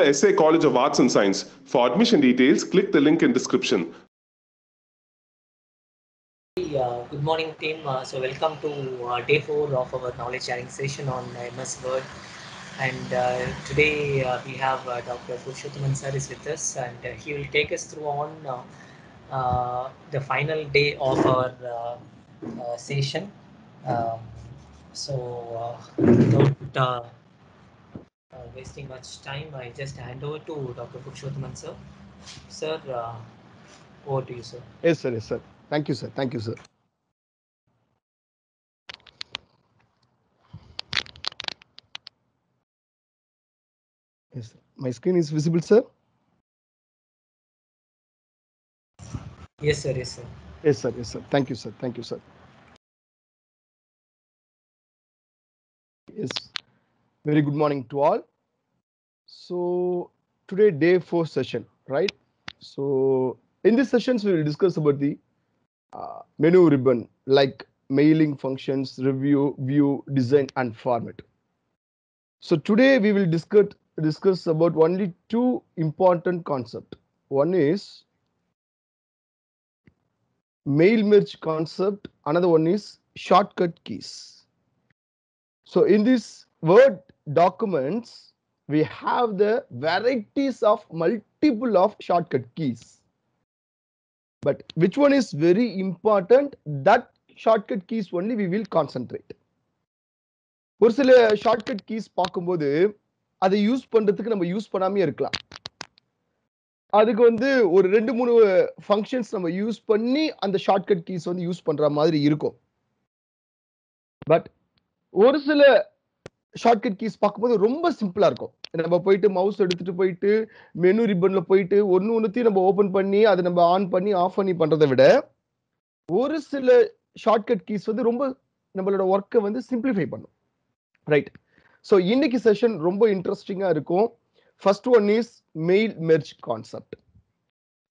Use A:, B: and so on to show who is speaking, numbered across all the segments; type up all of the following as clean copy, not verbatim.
A: SA College of Arts and Science. For admission details, click the link in description.
B: Good morning, team. So welcome to day 4 of our knowledge sharing session on MS Word. And today we have Dr. Purushothaman sir is with us, and he will take us through on the final day of our session. Without wasting much time, I just hand over to Dr. Purushothaman sir. Sir, over to you, sir.
C: Yes, sir. Yes, sir. Thank you, sir. Thank you, sir. Yes, sir. My screen is visible, sir.
B: Yes, sir. Yes, sir.
C: Yes, sir. Yes, sir. Thank you, sir. Thank you, sir. Yes. Very good morning to all. So today, day 4 session, right? So in this sessions, we will discuss about the menu ribbon, like mailing functions, review, view, design, and format. So today we will discuss about only two important concepts. One is mail merge concept, another one is shortcut keys. So in this Word documents, we have the varieties of multiple of shortcut keys. But which one is very important? That shortcut keys only we will concentrate. ஒரு சில shortcut keys பார்க்கும்போது அதை use பண்றதுக்கு நம்ம use பண்ணாமே இருக்கலாம். அதுக்கு வந்து ஒரு 2-3 ஃபங்க்ஷன்ஸ் நம்ம யூஸ் பண்ணி அந்த ஷார்ட்கட் கீஸ் வந்து யூஸ் பண்ற மாதிரி இருக்கும். பட் ஒரு சில ஷார்ட்கட் கீஸ் பார்க்கும்போது ரொம்ப சிம்பிளா இருக்கும். நம்ம போயிட்டு மவுஸ் எடுத்துட்டு போயிட்டு மெனு ரிப்பன்ல போயிட்டு ஒன்னுத்தையும் நம்ம ஓபன் பண்ணி அதை நம்ம ஆன் பண்ணி ஆஃப் பண்ணி பண்றதை விட ஒரு சில ஷார்ட்கட் கீஸ் வந்து ரொம்ப நம்மளோட ஒர்க்கை வந்து சிம்பிளிஃபை பண்ணும். ரைட். ஸோ இன்னைக்கு செஷன் ரொம்ப இன்ட்ரெஸ்டிங்கா இருக்கும். First one is mail merge concept.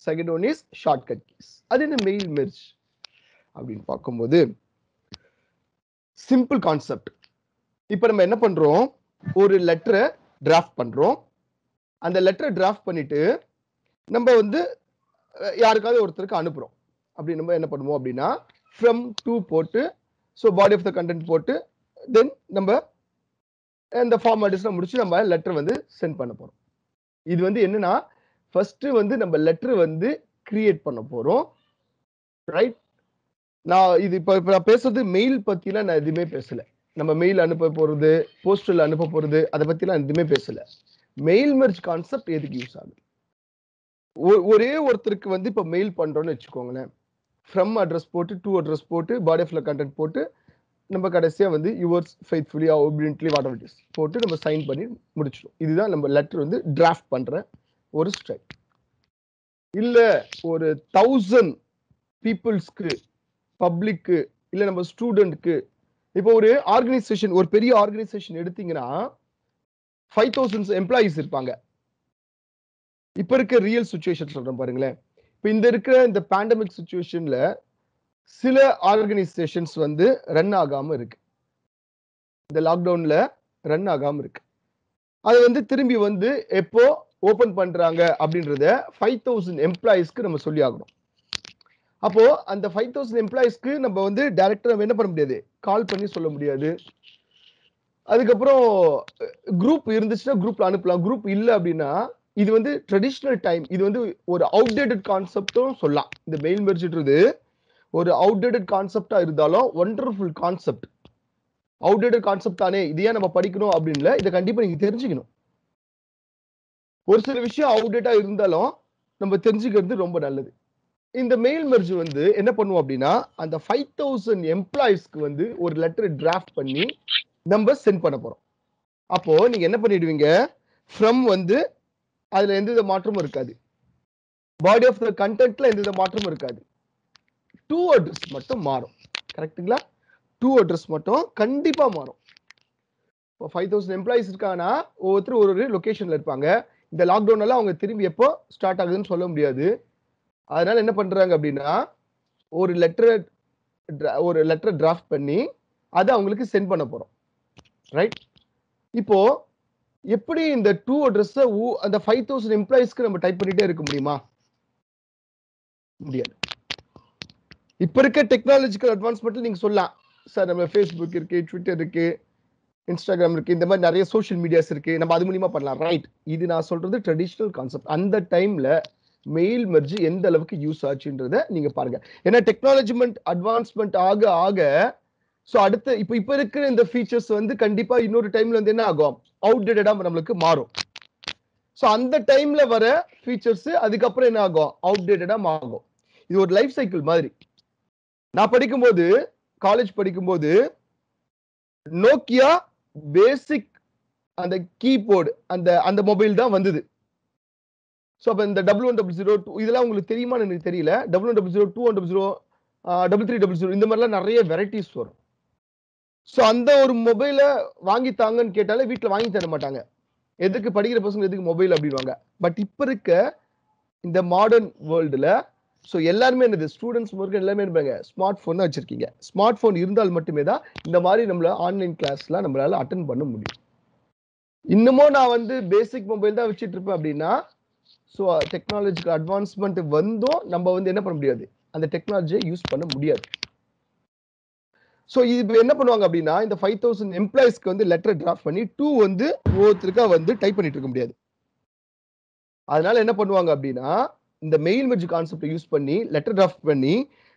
C: Second one is shortcut keys. அது என்ன மெயில் மெர்ஜ் அப்படின்னு பார்க்கும்போது சிம்பிள் கான்செப்ட். இப்போ நம்ம என்ன பண்றோம், ஒரு லெட்டரை டிராஃப்ட் பண்றோம். அந்த லெட்டரை டிராஃப்ட் பண்ணிட்டு நம்ம வந்து யாருக்காவது ஒருத்தருக்கு அனுப்புறோம். அப்படி நம்ம என்ன பண்ணுவோம் அப்படின்னா ஃப்ரம் டு போட்டு so body of the content போட்டு தென் நம்ம இந்த ஃபார்மாலிட்டிஸ்லாம் முடிச்சு நம்ம லெட்டர் வந்து சென்ட் பண்ண போறோம். இது வந்து என்னன்னா ஃபர்ஸ்ட் வந்து நம்ம லெட்டர் வந்து கிரியேட் பண்ண போறோம். ரைட். நான் இது இப்போ நான் பேசுறது மெயில் பத்திலாம் நான் எதுவுமே பேசல. நம்ம மெயில் அனுப்ப போறது, போஸ்டல் அனுப்ப போறது, அதை பத்திலாம் எதுவுமே பேசல. மெயில் மெர்ஜ் கான்செப்ட் எதுக்கு யூஸ் ஆகுது? ஒரே ஒருத்தருக்கு வந்து இப்போ மெயில் பண்றோம்னு வச்சுக்கோங்களேன். ஃப்ரம் அட்ரஸ் போட்டு டு அட்ரஸ் போட்டு பாடி ஆஃப் த கண்டென்ட் போட்டு நம்ம கடைசியா வந்து yours faithfully obediently what ever it is போட்டு நம்ம சைன் பண்ணி முடிச்சிடும். இதுதான் நம்ம லெட்டர் வந்து டிராஃப்ட் பண்ற ஒரு ஸ்டைல். இல்ல ஒரு 1000 பீப்புள்ஸ்க்கு, பப்ளிக்கு, இல்ல நம்ம ஸ்டூடெண்ட்க்கு, இப்போ ஒரு ஆர்கனைசேஷன், ஒரு பெரிய ஆர்கனைசேஷன் எடுத்தீங்கன்னா 5000 எம்ப்ளாயிஸ் இருப்பாங்க. இப்ப இருக்க ரியல் சிச்சுவேஷன் சொல்றேன் பாருங்களேன். இப்போ இந்த பேண்டமிக் சிச்சுவேஷன்ல சில ஆர்கனைசேஷன்ஸ் வந்து ரன் ஆகாம இருக்கு. இந்த லாக்டவுன்ல ரன் ஆகாம இருக்கு. அது வந்து திரும்பி வந்து எப்போ ஓபன் பண்றாங்க அப்படின்றத 5000 எம்ப்ளாயிஸ்க்கு நம்ம சொல்லி ஆகணும். அப்போ அந்த 5000 எம்ப்ளாயிஸ்க்கு நம்ம வந்து டைரக்டா நம்ம என்ன பண்ண முடியாது, கால் பண்ணி சொல்ல முடியாது. அதுக்கப்புறம் குரூப் இருந்துச்சுன்னா குரூப்ல அனுப்பலாம். குரூப் இல்லை அப்படின்னா இது வந்து ட்ரெடிஷ்னல் டைம், இது வந்து ஒரு அவுடேட்டட் கான்செப்டும் சொல்லலாம். இந்த மெயில் மெர்ஜ்ன்றது ஒரு அவுடேட்டட் கான்செப்டா இருந்தாலும் ஒண்டர்ஃபுல் கான்செப்ட். அவுடேட்டட் கான்செப்ட் தானே, இதையே நம்ம படிக்கணும் அப்படின்னு இதை கண்டிப்பா நீங்க தெரிஞ்சுக்கணும். ஒரு சில விஷயம் அவுடேட்டா இருந்தாலும் நம்ம தெரிஞ்சுக்கிறது ரொம்ப நல்லது. இந்த மெயில் மெர்ஜ் வந்து என்ன பண்ணுவோம் அப்படின்னா அந்த 5000 எம்ப்ளாயிஸ்க்கு வந்து ஒரு லெட்டர் டிராஃப்ட் பண்ணி நம்ம சென்ட் பண்ண போறோம். அப்போ நீங்க என்ன பண்ணிடுவீங்க, ஃப்ரம் வந்து அதுல எந்த மாற்றமும் இருக்காது. பாடி ஆஃப் த கண்டென்ட்ல எந்த மாற்றமும் இருக்காது. டூ அட்ரஸ் மட்டும் மாறும். கரெக்ட்டுங்களா? டூ அட்ரஸ் மட்டும் கண்டிப்பா மாறும். இப்போ 5000 எம்ப்ளாயிஸ் இருக்காங்கன்னா ஒவ்வொருத்தரும் ஒரு லொகேஷன்ல இருப்பாங்க. இந்த லாக்டவுனால அவங்க திரும்பி எப்போ ஸ்டார்ட் ஆகுதுன்னு சொல்ல முடியாது. அதனால என்ன பண்றாங்க அப்படின்னா ஒரு லெட்டர் டிராஃப்ட் பண்ணி அதை அவங்களுக்கு சென்ட் பண்ண போறோம். ரைட். இப்போ எப்படி இந்த டூ அட்ரஸ் அந்த 5000 எம்ப்ளாயிஸ்க்கு நம்ம டைப் பண்ணிட்டே இருக்க முடியுமா? முடியாது. இப்ப இருக்க டெக்னாலஜிக்கல் அட்வான்ஸ்மெண்ட்ல நீங்க சொல்லலாம் சார், நம்ம ஃபேஸ்புக் இருக்கு, ட்விட்டர் இருக்கு, இன்ஸ்டாகிராம் இருக்கு, இந்த மாதிரி நிறைய சோஷியல் மீடியாஸ் இருக்கு, நம்ம அது மூலியமா பண்ணலாம். ரைட். இது நான் சொல்றது ட்ரெடிஷனல் கான்செப்ட். அந்த டைம்ல மெயில் மெர்ஜ் எந்த அளவுக்கு யூஸ் ஆச்சுன்றத நீங்க பாருங்க. ஏன்னா டெக்னாலஜிமெண்ட் அட்வான்ஸ்மெண்ட் ஆக ஆக ஸோ அடுத்த இப்ப இருக்கிற இந்த ஃபீச்சர்ஸ் வந்து கண்டிப்பா இன்னொரு டைம்ல வந்து என்ன ஆகும், அவுட்டேட்டடா நம்மளுக்கு மாறும். ஸோ அந்த டைம்ல வர ஃபீச்சர்ஸ் அதுக்கப்புறம் என்ன ஆகும், அவுட்டேட்டடா ஆகும். இது ஒரு லைஃப் சைக்கிள் மாதிரி. நான் படிக்கும்போது, காலேஜ் படிக்கும்போது நோக்கியா பேசிக் அந்த கீபோர்டு அந்த மொபைல் தான் வந்தது. ஸோ அப்போ இந்த 1100 இதெல்லாம் உங்களுக்கு தெரியுமான்னு எனக்கு தெரியல. 1100 2100 3300 இந்த மாதிரிலாம் நிறைய வெரைட்டிஸ் வரும். ஸோ அந்த ஒரு மொபைலை வாங்கி தாங்கன்னு கேட்டாலே வீட்டில் வாங்கி தர மாட்டாங்க. எதுக்கு படிக்கிற பசங்க எதுக்கு மொபைல் அப்படின்வாங்க. பட் இப்போ இருக்க இந்த மாடர்ன் வேர்ல்டுல ஸோ எல்லாருமே என்னது, ஸ்டூடெண்ட்ஸ் முழுக்க எல்லாமே இருப்பாங்க ஸ்மார்ட் ஃபோன் தான் வச்சிருக்கீங்க. ஸ்மார்ட் ஃபோன் இருந்தால் மட்டுமே தான் இந்த மாதிரி நம்மள ஆன்லைன் கிளாஸ்லாம் நம்மளால அட்டன் பண்ண முடியும். இன்னமும் நான் வந்து பேசிக் மொபைல் தான் வச்சுட்டு இருப்பேன் அப்படின்னா, ஸோ டெக்னாலஜிக்கல் அட்வான்ஸ்மெண்ட் வந்தும் நம்ம வந்து என்ன பண்ண முடியாது, அந்த டெக்னாலஜியை யூஸ் பண்ண முடியாது. ஸோ இது என்ன பண்ணுவாங்க அப்படின்னா, இந்த 5000 எம்ப்ளாயிஸ்க்கு வந்து லெட்டர் டிராஃப்ட் பண்ணி வந்து ஒவ்வொருத்தருக்கா வந்து டைப் பண்ணிட்டு இருக்க முடியாது. அதனால என்ன பண்ணுவாங்க அப்படின்னா, இந்த மெயில் மெர்ஜ் கான்செப்டை யூஸ் பண்ணி லெட்டர் டிராஃப்ட் பண்ணி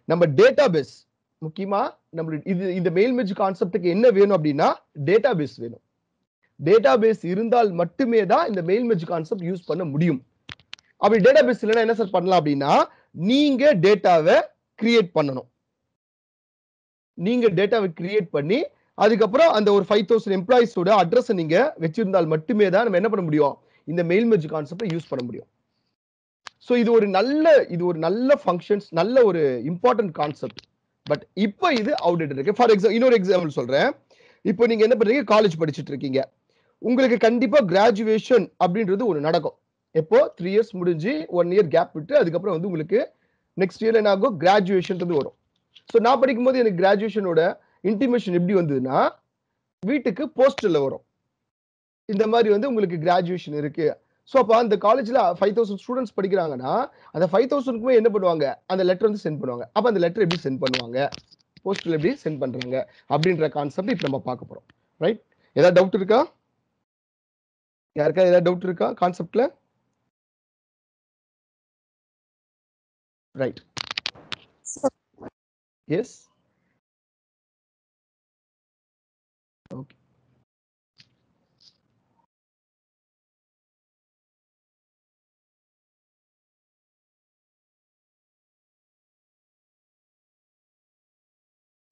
C: நம்ம டேட்டா பேஸ், முக்கியமா நம்ம இந்த மெயில் மெர்ஜ் கான்செப்டுக்கு என்ன வேணும் அப்படின்னா டேட்டா பேஸ் வேணும். டேட்டா பேஸ் இருந்தால் மட்டுமே தான் இந்த மெயில் மெர்ஜ் கான்செப்ட் யூஸ் பண்ண முடியும். அப்படி டேட்டா பேஸ் இல்லைன்னா என்ன சார் பண்ணலாம் அப்படின்னா, நீங்க டேட்டாவை கிரியேட் பண்ணணும். நீங்க டேட்டாவை கிரியேட் பண்ணி அதுக்கப்புறம் அந்த ஒரு 5000 எம்ப்ளாயிஸோட அட்ரஸ் நீங்க வச்சிருந்தால் மட்டுமே தான் நம்ம என்ன பண்ண முடியும், இந்த மெயில் மெர்ஜ் கான்செப்டை யூஸ் பண்ண முடியும். ஸோ இது ஒரு நல்ல ஃபங்க்ஷன்ஸ், நல்ல ஒரு இம்பார்ட்டன்ட் கான்செப்ட். பட் இப்போ இது அவுடேட்டட் இருக்கு. ஃபார் எக்ஸாம்பிள் இன்னொரு எக்ஸாம்பிள் சொல்றேன். இப்போ நீங்க என்ன பண்றீங்க, காலேஜ் படிச்சுட்டு இருக்கீங்க. உங்களுக்கு கண்டிப்பா கிராஜுவேஷன் அப்படின்றது ஒன்று நடக்கும். எப்போ 3 இயர்ஸ் முடிஞ்சு 1 இயர் கேப் விட்டு அதுக்கப்புறம் வந்து உங்களுக்கு நெக்ஸ்ட் இயர் என்ன ஆகும், கிராஜுவேஷன்றது வரும். ஸோ நான் படிக்கும்போது எனக்கு கிராஜுவேஷனோட இன்டிமேஷன் எப்படி வந்ததுன்னா, வீட்டுக்கு போஸ்டர்ல வரும், இந்த மாதிரி வந்து உங்களுக்கு கிராஜுவேஷன் இருக்கு. ஸோ அப்போ அந்த காலேஜ்ல 5000 ஸ்டூடெண்ட்ஸ் படிக்கிறாங்கன்னா அந்த 5000க்குமே என்ன பண்ணுவாங்க, அந்த லெட்டர் வந்து சென்ட் பண்ணுவாங்க. அப்போ அந்த லெட்டர் எப்படி சென்ட் பண்ணுவாங்க, போஸ்டர்ல எப்படி சென்ட் பண்றாங்க அப்படின்ற கான்செப்ட் இப்போ நம்ம பார்க்க போறோம். ரைட். ஏதாவது டவுட் இருக்கா? யாருக்கா ஏதாவது டவுட் இருக்கா கான்செப்ட்ல? ரைட். எஸ். ஓகே.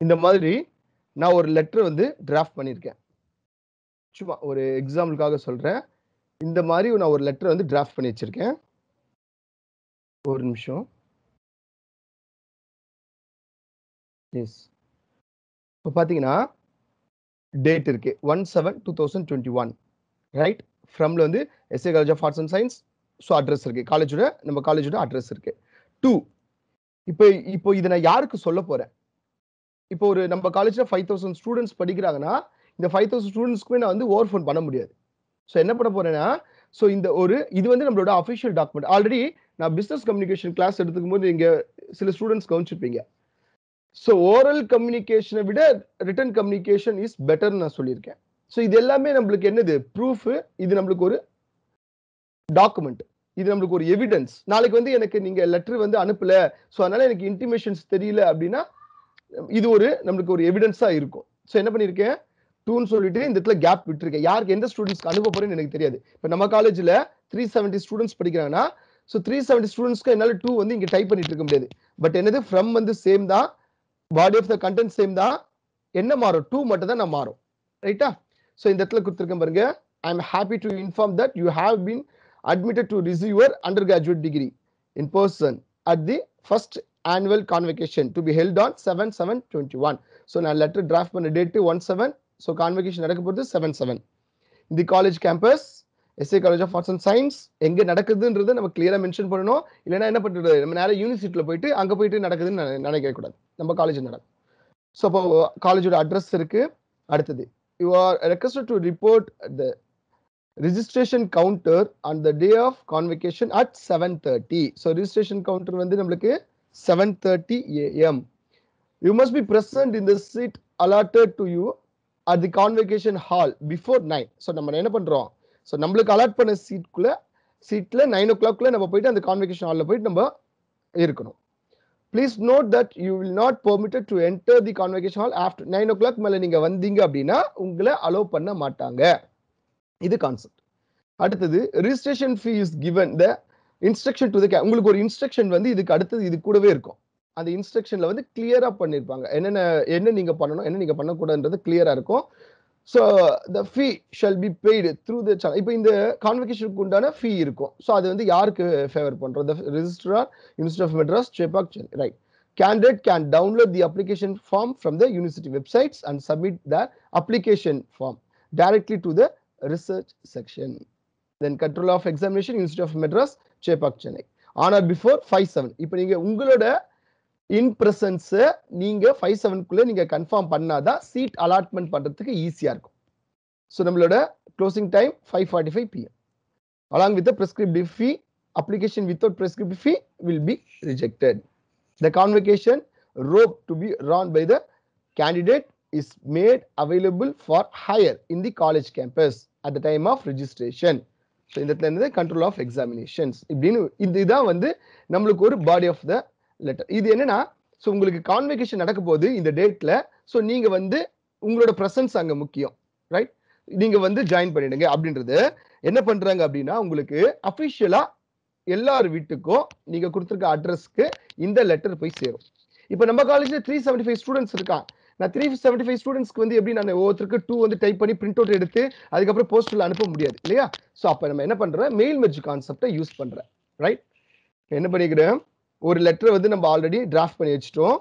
C: இந்த மாதிரி நான் ஒரு லெட்டர் வந்து டிராஃப்ட் பண்ணியிருக்கேன். சும்மா ஒரு எக்ஸாம்பிளுக்காக சொல்றேன். இந்த மாதிரி நான் ஒரு லெட்டர் வந்து டிராஃப்ட் பண்ணி வச்சிருக்கேன். ஒரு நிமிஷம். எஸ். இப்போ பார்த்தீங்கன்னா டேட் இருக்கு 1/7/2021. ரைட். ஃப்ரம்ல வந்து SA college of arts and science. So address இருக்கு, நம்ம காலேஜோட அட்ரஸ் இருக்கு. 2 இப்போ இதை நான் யாருக்கு சொல்ல போறேன், இப்போ ஒரு நம்ம காலேஜ்ல 5000 ஸ்டூடெண்ட்ஸ் படிக்கிறாங்கன்னா இந்த 5000 ஸ்டூடெண்ட்ஸ்க்குமே நான் வந்து ஓவர் ஃபோன் பண்ண முடியாது. ஸோ என்ன பண்ண போறேன்னா, ஸோ இது வந்து நம்மளோட அஃபிஷியல் டாக்குமெண்ட். ஆல்ரெடி நான் பிசினஸ் கம்யூனிகேஷன் கிளாஸ் எடுத்துக்கும் போது இங்க சில ஸ்டூடெண்ட்ஸ் கவனிச்சிருப்பீங்க. ஸோ ஓரல் கம்யூனிகேஷனை விட ரிட்டன் கம்யூனிகேஷன் இஸ் பெட்டர்னு நான் சொல்லியிருக்கேன். ஸோ இது எல்லாமே நம்மளுக்கு என்னது, ப்ரூஃப். இது நம்மளுக்கு ஒரு டாக்குமெண்ட், இது நம்மளுக்கு ஒரு எவிடன்ஸ். நாளைக்கு வந்து எனக்கு நீங்க லெட்டர் வந்து அனுப்பல, ஸோ அதனால எனக்கு இன்டிமேஷன்ஸ் தெரியல அப்படின்னா இது நம்மளுக்கு ஒரு எவிடன்ஸா இருக்கும். ஸோ என்ன பண்ணியிருக்கேன், 2ன்னு சொல்லிட்டு இந்த இடத்துல கேப் விட்டுருக்கேன். யாருக்கு எந்த ஸ்டூடெண்ட்ஸ்க்கு அனுப்ப போறேன்னு எனக்கு தெரியாது. இப்போ நம்ம காலேஜ்ல 370 ஸ்டூடெண்ட்ஸ் படிக்கிறாங்கன்னா ஸோ 370 ஸ்டூடெண்ட்ஸ்க்கு என்னால 2 வந்து இங்க டைப் பண்ணிட்டு இருக்க முடியாது. பட் என்னது, ஃப்ரம் வந்து சேம் தான், body of the content same தான், என்ன மாறும், 2 மட்டும் தான் நான் மாறும். ரைட்டா? ஸோ இந்த இடத்துல கொடுத்துருக்கேன் பாருங்க. I am happy to inform that you have been admitted to receive your undergraduate degree in person at the first annual convocation to be held on 7/7/21. So நான் லெட்டர் டிராஃப்ட் பண்ண டேட் 17. ஸோ கான்வெகேஷன் நடக்க போகிறது 7/7 இந்த college campus SA college of arts and science. எங்க நடக்குதுன்றது நம்ம கிளியரா mention பண்ணணும். இல்லைன்னா என்ன பண்றது, நம்ம நேரம் யூனிவர்சிட்டியில் போயிட்டு அங்க போயிட்டு நடக்குதுன்னு நினைக்க கூடாது, நம்ம காலேஜ் நடக்கும். ஸோ அப்போ காலேஜோட அட்ரஸ் இருக்கு. அடுத்தது, you are requested to report the registration counter on the day of convocation at 7:30. So registration counter வந்து நம்மளுக்கு 7:30 AM. You must be present in the seat allotted to you at the convocation hall before 9. So நம்ம என்ன பண்றோம், so நம்மளுக்கு allot பண்ண சீட்ல 9 o'clock நம்ம போயிட்டு அந்த கான்வெகேஷன் ஹாலில் போயிட்டு நம்ம இருக்கணும். Please note that you will not permitted to enter the convocation hall after 9 o'clock மேலே நீங்க வந்தீங்க அப்படின்னா உங்களை அலோவ் பண்ண மாட்டாங்க. இது கான்செப்ட். அடுத்தது registration fee is given the instruction to the உங்களுக்கு ஒரு இன்ஸ்ட்ரக்ஷன் வந்து இதுக்கு அடுத்தது இது கூடவே இருக்கும். அந்த இன்ஸ்ட்ரக்ஷன்ல வந்து கிளியரா பண்ணிருப்பாங்க என்ன நீங்க பண்ணணும் என்ன நீங்க பண்ணக்கூடாதுன்றது கிளியரா இருக்கும். So the fee shall be paid through the channel. இப்போ இந்த கான்வெகேஷனுக்கு உண்டான ஃபீ இருக்கும். ஸோ அது வந்து யாருக்கு ஃபேவர் பண்றோம், the registrar university of Madras Chepauk Chennai, right. Candidate can download the application form from the university websites and submit the application form directly to the research section. Then control of examination, University of Madras, Chepak, Chennai. On or before 5/7. இப்போ நீங்க உங்களோட in presence நீங்க 5/7 நீங்க confirm பண்ணாதான் seat allotment பண்றதுக்கு ஈஸியா இருக்கும். So நம்மளோட closing time 5:45 PM. Along with the prescriptive fee, application without prescriptive fee will be rejected. The convocation rope to be run by the candidate is made available for hire in the college campus at the time of registration. So இந்த இடத்துல என்னது control of examinations இப்படின்னு இதுதான் வந்து நம்மளுக்கு ஒரு பாடி of the letter. இது என்னன்னா, ஸோ உங்களுக்கு கான்வெகேஷன் நடக்க போகுது இந்த டேட்ல. ஸோ நீங்க வந்து உங்களோட பிரசன்ஸ் அங்க முக்கியம், ரைட். நீங்க வந்து ஜாயின் பண்ணிடுங்க அப்படின்றது என்ன பண்றாங்க அப்படின்னா, உங்களுக்கு அபிஷியலா எல்லார் வீட்டுக்கும் நீங்க கொடுத்துருக்க அட்ரஸ்க்கு இந்த லெட்டர் போய் சேரும். இப்போ நம்ம காலேஜ்ல 375 ஸ்டூடெண்ட்ஸ் இருக்கான். நான் 375 ஸ்டூடெண்ட்ஸ்க்கு வந்து எப்படி நான் ஒவ்வொருத்தருக்கு 2 வந்து டைப் பண்ணி பிரிண்ட் அவுட் எடுத்து அதுக்கப்புறம் போஸ்டர்ல அனுப்ப முடியாது இல்லையா. ஸோ அப்ப நம்ம என்ன பண்றோம், மெயில் மெர்ஜ் கான்செப்டை யூஸ் பண்றேன், ரைட். என்ன பண்ணிக்கிறேன், ஒரு லெட்டர் வந்து நம்ம ஆல்ரெடி டிராஃப்ட் பண்ணி வச்சிட்டோம்.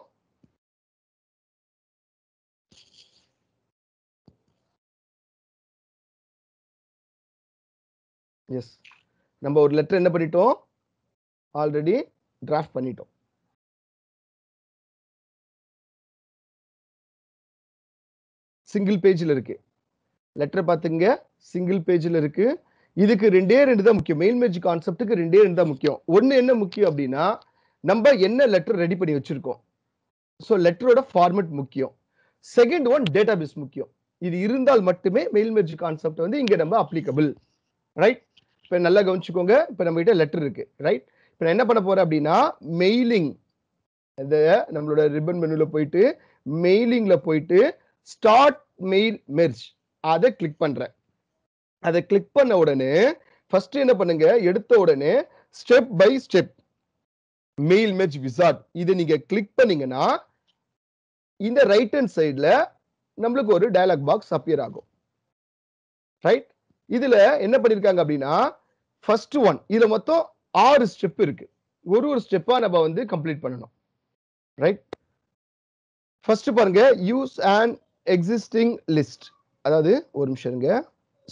C: எஸ், நம்ம ஒரு லெட்டர் என்ன பண்ணிட்டோம், ஆல்ரெடி டிராஃப்ட் பண்ணிட்டோம். சிங்கிள் பேஜ்ல இருக்கு லெட்டர், பாத்துங்க சிங்கிள் பேஜ்ல இருக்கு. இதுக்கு 2 தான் முக்கியம். மெயில் மெர்ஜ் கான்செப்ட்டுக்கு 2 தான் முக்கியம். ஒன்னு என்ன முக்கியம் அப்படின்னா, நம்ம என்ன லெட்டர் ரெடி பண்ணி வச்சிருக்கோம். ஸோ லெட்டரோட ஃபார்மேட் முக்கியம். செகண்ட் ஒன் டேட்டாபேஸ் முக்கியம். இது இருந்தால் மட்டுமே மெயில் மெர்ஜ் கான்செப்ட் வந்து இங்க நம்ம அப்ளிகபிள், ரைட். இப்போ நல்லா கவனிச்சுக்கோங்க. இப்போ நம்ம கிட்ட லெட்டர் இருக்கு, ரைட். இப்போ நான் என்ன பண்ண போறேன் அப்படின்னா, மெயிலிங் நம்மளோட ரிப்பன் மெனுல போயிட்டு மெயிலிங்ல போயிட்டு ஸ்டார்ட் மெயில் மெர்ஜ் அதை கிளிக் பண்றேன். அதை கிளிக் பண்ண உடனே ஃபர்ஸ்ட் என்ன பண்ணுங்க, எடுத்த உடனே step by step mail merge wizard இதை நீங்க கிளிக் பண்ணீங்கன்னா இந்த ரைட் ஹேண்ட் சைடுல நம்மளுக்கு ஒரு டயலாக் பாக்ஸ் அப்பியர் ஆகும், ரைட். இதுல என்ன பண்ணிருக்காங்க அப்படின்னா, ஃபர்ஸ்ட் ஒன் இதுல மொத்தம் 6 ஸ்டெப் இருக்கு. ஒரு ஸ்டெப்பா நம்ம வந்து கம்ப்ளீட் பண்ணணும், ரைட். ஃபர்ஸ்ட் பாருங்க, யூஸ் அண்ட் எக்ஸிஸ்டிங் லிஸ்ட். அதாவது ஒரு நிமிஷம் இருங்க,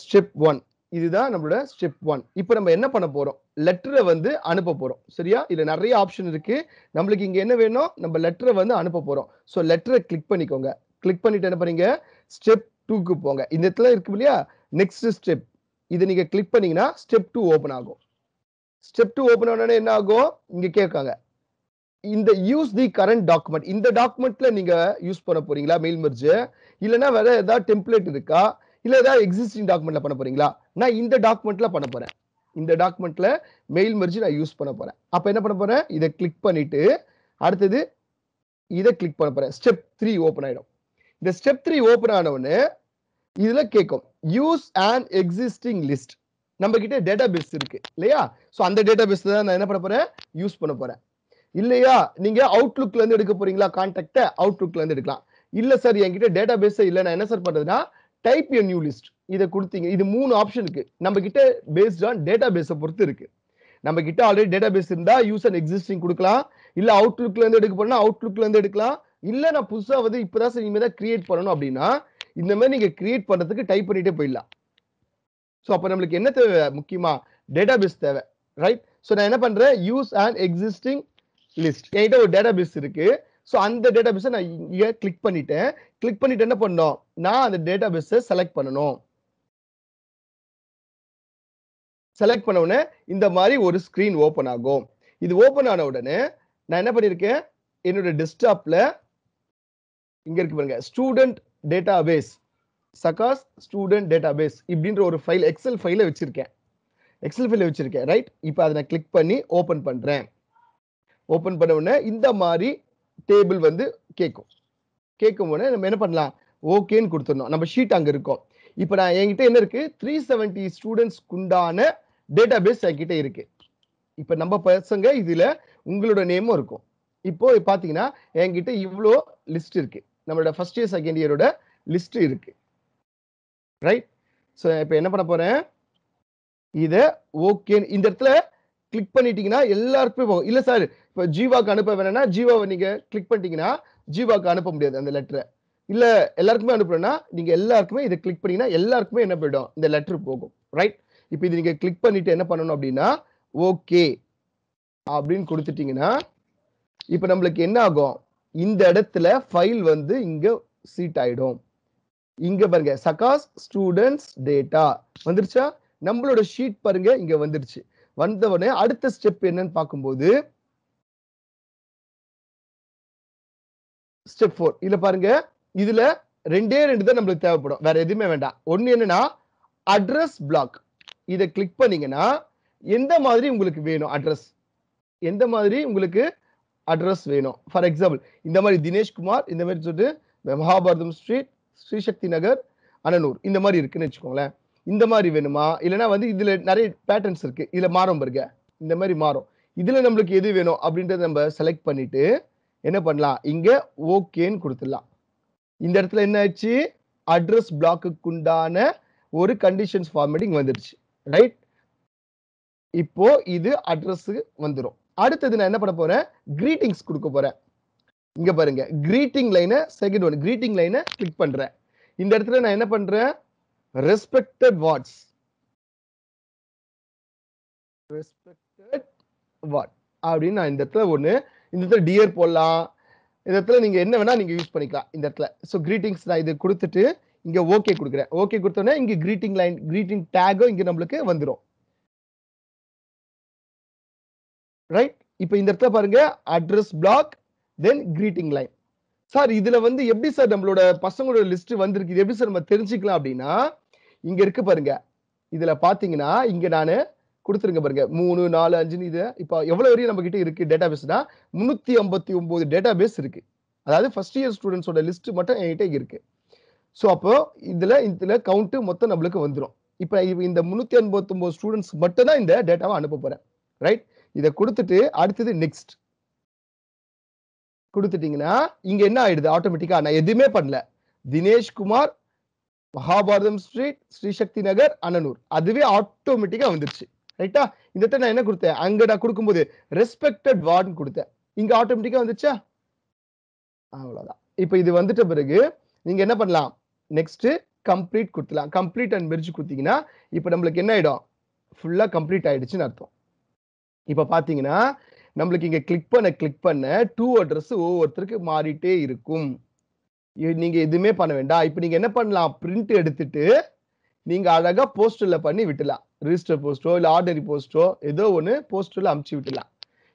C: ஸ்டெப் 1 இதுதான் நம்மளோட ஸ்டெப் 1. இப்போ நம்ம என்ன பண்ண போறோம், லெட்டரை வந்து அனுப்ப போறோம், சரியா. இதுல நிறைய ஆப்ஷன் இருக்கு. நம்மளுக்கு இங்க என்ன வேணும், நம்ம லெட்டரை வந்து அனுப்ப போறோம். ஸோ லெட்டரை கிளிக் பண்ணிக்கோங்க. கிளிக் பண்ணிட்டு என்ன பண்ணீங்க, ஸ்டெப் 2க்கு போங்க. இந்த இடத்துல இருக்கு இல்லையா நெக்ஸ்ட் ஸ்டெப், இதை நீங்க கிளிக் பண்ணீங்கன்னா ஸ்டெப் 2 ஓபன் ஆகும். ஸ்டெப் 2 ஓபன் ஆனோடனே என்ன ஆகும், இங்க கேட்காங்க இந்த யூஸ் தி கரண்ட் டாக்குமெண்ட். இந்த டாக்குமெண்ட்ல நீங்க யூஸ் பண்ண போறீங்களா மெயில் மெர்ஜ், இல்லைன்னா வேற ஏதாவது டெம்ப்ளேட் இருக்கா, இல்ல ஏதாவது எக்ஸிஸ்டிங் டாக்குமெண்ட்ல பண்ண போறீங்களா. நான் இந்த டாக்குமெண்ட்ல பண்ண போறேன். இந்த டாக்குமெண்ட்ல மெயில் மெர்ஜ் நான் யூஸ் பண்ண போறேன். அப்ப என்ன பண்ண போறேன், இதை கிளிக் பண்ணிட்டு அடுத்தது இதை கிளிக் பண்ண போறேன். ஸ்டெப் 3 ஓபன் ஆயிடும். இந்த ஸ்டெப் 3 ஓபன் ஆன உடனே இதுல கேட்கும் யூஸ் அண்ட் எக்ஸிஸ்டிங் லிஸ்ட். நம்ம கிட்ட டேட்டா பேஸ் இருக்கு இல்லையா. ஸோ அந்த டேட்டா பேஸ் தான் நான் என்ன பண்ண போறேன், யூஸ் பண்ண போறேன். இல்லையா நீங்க அவுட்லுக்ல இருந்து எடுக்க போறீங்களா, கான்டாக்ட அவுட்லுக்ல இருந்து எடுக்கலாம். இல்ல சார் என்கிட்ட டேட்டா பேஸ் இல்ல, நான் என்ன சார் பண்றதுன்னா டைப் எ நியூ லிஸ்ட் இதை கொடுத்தீங்க. இது 3 ஆப்ஷன் இருக்கு. நம்ம கிட்ட பேஸ்ட் ஆன் டேட்டா பேஸை பொறுத்து இருக்கு. நம்ம கிட்ட ஆல்ரெடி டேட்டா பேஸ் இருந்தா யூஸ் அண்ட் எக்ஸிஸ்டிங் கொடுக்கலாம். இல்ல அவுட்லுக்ல இருந்து எடுக்க போனா அவுட்லுக்ல இருந்து எடுக்கலாம். இல்ல நான் புதுசா வந்து இப்பதான் சார் இனிமேதான் கிரியேட் பண்ணணும் அப்படின்னா இந்த மாதிரி நீங்க கிரியேட் பண்றதுக்கு டைப் பண்ணிட்டே போயிடலாம். ஸோ அப்ப நம்மளுக்கு என்ன தேவை, முக்கியமா டேட்டா பேஸ் தேவை, ரைட். ஸோ நான் என்ன பண்றேன், யூஸ் அண்ட் எக்ஸிஸ்டிங் லிஸ்ட். என்கிட்ட ஒரு டேட்டா பேஸ் இருக்கு. ஸோ அந்த டேட்டா பேஸை நான் இங்க கிளிக் பண்ணிட்டேன். கிளிக் பண்ணிட்டு என்ன பண்ணோம், நான் அந்த டேட்டா பேஸை செலக்ட் பண்ணணும். செலக்ட் பண்ண உடனே இந்த மாதிரி ஒரு ஸ்கிரீன் ஓபன் ஆகும். இது ஓபன் ஆன உடனே நான் என்ன பண்ணிருக்கேன், என்னோட டெஸ்க்டாப்ல இங்க இருக்கு பாருங்க, ஸ்டூடெண்ட் டேட்டாபேஸ், சகாஸ் ஸ்டூடெண்ட் டேட்டாபேஸ் இப்படின்ற ஒரு ஃபைல், எக்ஸல் ஃபைல வச்சிருக்கேன். எக்ஸல் ஃபைல வச்சிருக்கேன், ரைட்? இப்போ அதை நான் கிளிக் பண்ணி ஓபன் பண்றேன். ஓபன் பண்ண உடனே இந்த மாதிரி டேபிள் வந்து கேட்கும். கேட்கும் உடனே நம்ம என்ன பண்ணலாம், ஓகேன்னு கொடுத்துடணும். நம்ம ஷீட் அங்க இருக்கும். இப்போ நான் என்கிட்ட என்ன இருக்கு, 370 ஸ்டூடெண்ட்ஸ்க்கு உண்டான டேட்டாபேஸ் என்கிட்ட இருக்கு. இப்போ நம்ம பசங்க இதுல உங்களோட நேமும் இருக்கும். இப்போ பாத்தீங்கன்னா என்கிட்ட இவ்வளோ லிஸ்ட் இருக்கு, நம்மளோட ஃபர்ஸ்ட் இயர் செகண்ட் இயரோட லிஸ்ட் இருக்கு, ரைட்? ஸோ இப்போ என்ன பண்ண போறேன், இத ஓகே இந்த இடத்துல கிளிக் பண்ணிட்டீங்கன்னா எல்லாருக்குமே போகும். இல்ல சார் இப்போ ஜீவாக்கு அனுப்ப வேணும்னா ஜீவாவை நீங்க கிளிக் பண்ணிட்டீங்கன்னா ஜீவாக்கு அனுப்ப முடியாது அந்த லெட்டரை. இல்ல எல்லாருக்குமே அனுப்புறேன்னா நீங்க எல்லாருக்குமே இதை கிளிக் பண்ணீங்கன்னா எல்லாருக்குமே என்ன போயிடும், இந்த லெட்டர் போகும், ரைட்? இப்போ இது நீங்க கிளிக் பண்ணிட்டு என்ன பண்ணணும் அப்படின்னா ஓகே அப்படின்னு கொடுத்துட்டீங்கன்னா இப்போ நம்மளுக்கு என்ன ஆகும், இந்த இடத்துல ஃபைல் வந்து இங்க சீட் ஆயிடும். இங்க பாருங்க, சகாஸ் ஸ்டூடெண்ட்ஸ் டேட்டா வந்துருச்சா, நம்மளோட ஷீட் பாருங்க இங்க வந்துருச்சு. வந்தவொடனே அடுத்த ஸ்டெப் என்னன்னு பார்க்கும்போது ஸ்டெப் 4 இல்ல பாருங்க, இதுல ரெண்டே ரெண்டு தான் நம்மளுக்கு தேவைப்படும், வேற எதுவுமே வேண்டாம். ஒன்னு என்னன்னா அட்ரஸ் பிளாக். இதை கிளிக் பண்ணீங்கன்னா எந்த மாதிரி உங்களுக்கு வேணும் அட்ரஸ், எந்த மாதிரி உங்களுக்கு அட்ரஸ் வேணும். ஃபார் எக்ஸாம்பிள் இந்த மாதிரி தினேஷ்குமார் இந்த மாதிரி சொல்லிட்டு மகாபாரதம் ஸ்ட்ரீட், ஸ்ரீசக்தி நகர், அனனூர் இந்த மாதிரி இருக்குன்னு வச்சுக்கோங்களேன். இந்த மாதிரி வேணுமா, இல்லைன்னா வந்து இதுல நிறைய பேட்டர்ன்ஸ் இருக்கு, இதுல மாறும் பாருங்க, இந்த மாதிரி மாறும். இதுல நம்மளுக்கு எது வேணும் அப்படின்றத நம்ம செலக்ட் பண்ணிட்டு என்ன பண்ணலாம், இங்க ஓகேன்னு கொடுத்துடலாம். இந்த இடத்துல என்ன ஆச்சு, அட்ரஸ் பிளாக்குக்கு உண்டான ஒரு கண்டிஷன்ஸ் ஃபார்மேட்டிங் வந்துருச்சு, ரைட்? இப்போ இது அட்ரஸ் வந்துடும். அடுத்தது நான் என்ன பண்ண போறேன், கிரீட்டிங்ஸ் கொடுக்க போறேன். இங்க பாருங்க, கிரீட்டிங் லைனை செகண்ட் ஒன், கிரீட்டிங் லைனை கிளிக் பண்றேன். இந்த இடத்துல நான் என்ன பண்றேன், ரெஸ்பெக்டட் வாட்ஸ், ரெஸ்பெக்டட் வாட் அப்படின்னு நான் இந்த இடத்துல ஒண்ணு, இந்த இடத்துல டியர் போடலாம், இந்த இடத்துல நீங்க என்ன வேணா நீங்க யூஸ் பண்ணிக்கலாம் இந்த இடத்துல. ஸோ கிரீட்டிங்ஸ் நான் இது கொடுத்துட்டு இங்க ஓகே கொடுக்குறேன். ஓகே கொடுத்தோன்னே இங்க கிரீட்டிங் லைன், கிரீட்டிங் டேகும் இங்க நம்மளுக்கு வந்துடும், ரைட்? இப்போ இந்த இடத்துல பாருங்க, அட்ரஸ் பிளாக் தென் கிரீட்டிங் லைன். சார் இதுல வந்து எப்படி சார் நம்மளோட பசங்களோட லிஸ்ட் வந்திருக்கு, இது எப்படி சார் நம்ம தெரிஞ்சுக்கலாம் அப்படின்னா இங்க இருக்கு பாருங்க, இதுல பாத்தீங்கன்னா இங்க நானு கொடுத்துருங்க பாருங்க 3 4 5 இது இப்போ எவ்வளவு வரையும் நம்ம கிட்ட இருக்கு டேட்டாபேஸ்னா 359 டேட்டாபேஸ் இருக்கு. அதாவது ஃபர்ஸ்ட் இயர் ஸ்டூடெண்ட்ஸோட லிஸ்ட் மட்டும் என்கிட்ட இருக்கு. ஸோ அப்போ இதுல கவுண்ட் மொத்தம் நம்மளுக்கு வந்துடும். இப்போ இந்த 359 ஸ்டூடெண்ட்ஸ் மட்டும் தான் இந்த டேட்டாவை அனுப்ப போறேன், ரைட்? இதை கொடுத்துட்டு அடுத்தது நெக்ஸ்ட் கொடுத்துட்டீங்கன்னா இங்க என்ன ஆயிடுது, ஆட்டோமேட்டிக்கா நான் எதுவுமே பண்ணல, தினேஷ்குமார், மகாபாரதம் ஸ்ட்ரீட், ஸ்ரீசக்தி நகர், அனனூர் அதுவே ஆட்டோமேட்டிக்கா வந்துருச்சு, ரைட்டா? இந்த இடத்துல நான் என்ன கொடுத்தேன், அங்க நான் கொடுக்கும்போது ரெஸ்பெக்டட் வார்டுன்னு கொடுத்தேன், இங்க ஆட்டோமேட்டிக்கா வந்துச்சா, அவ்வளவுதான். இப்போ இது வந்துட்ட பிறகு நீங்க என்ன பண்ணலாம், நெக்ஸ்ட் கம்ப்ளீட் கொடுத்துலாம். கம்ப்ளீட் அண்ட் மெர்ஜ் கொடுத்தீங்கன்னா இப்போ நம்மளுக்கு என்ன ஆயிடும், ஃபுல்லா கம்ப்ளீட் ஆயிடுச்சுன்னு அர்த்தம். இப்போ பாத்தீங்கன்னா நம்மளுக்கு இங்க கிளிக் பண்ண டூ அட்ரஸ் ஒவ்வொருத்தருக்கு மாறிட்டே இருக்கும். நீங்க எதுவுமே பண்ண வேண்டாம். இப்போ நீங்க என்ன பண்ணலாம், பிரிண்ட் எடுத்துட்டு நீங்க அழகா போஸ்டர்ல பண்ணி விட்டுலாம், ரிஜிஸ்டர் போஸ்டோ இல்ல ஆர்டினரி போஸ்டோ ஏதோ ஒண்ணு போஸ்டர்ல அமுச்சு விட்டுலாம்.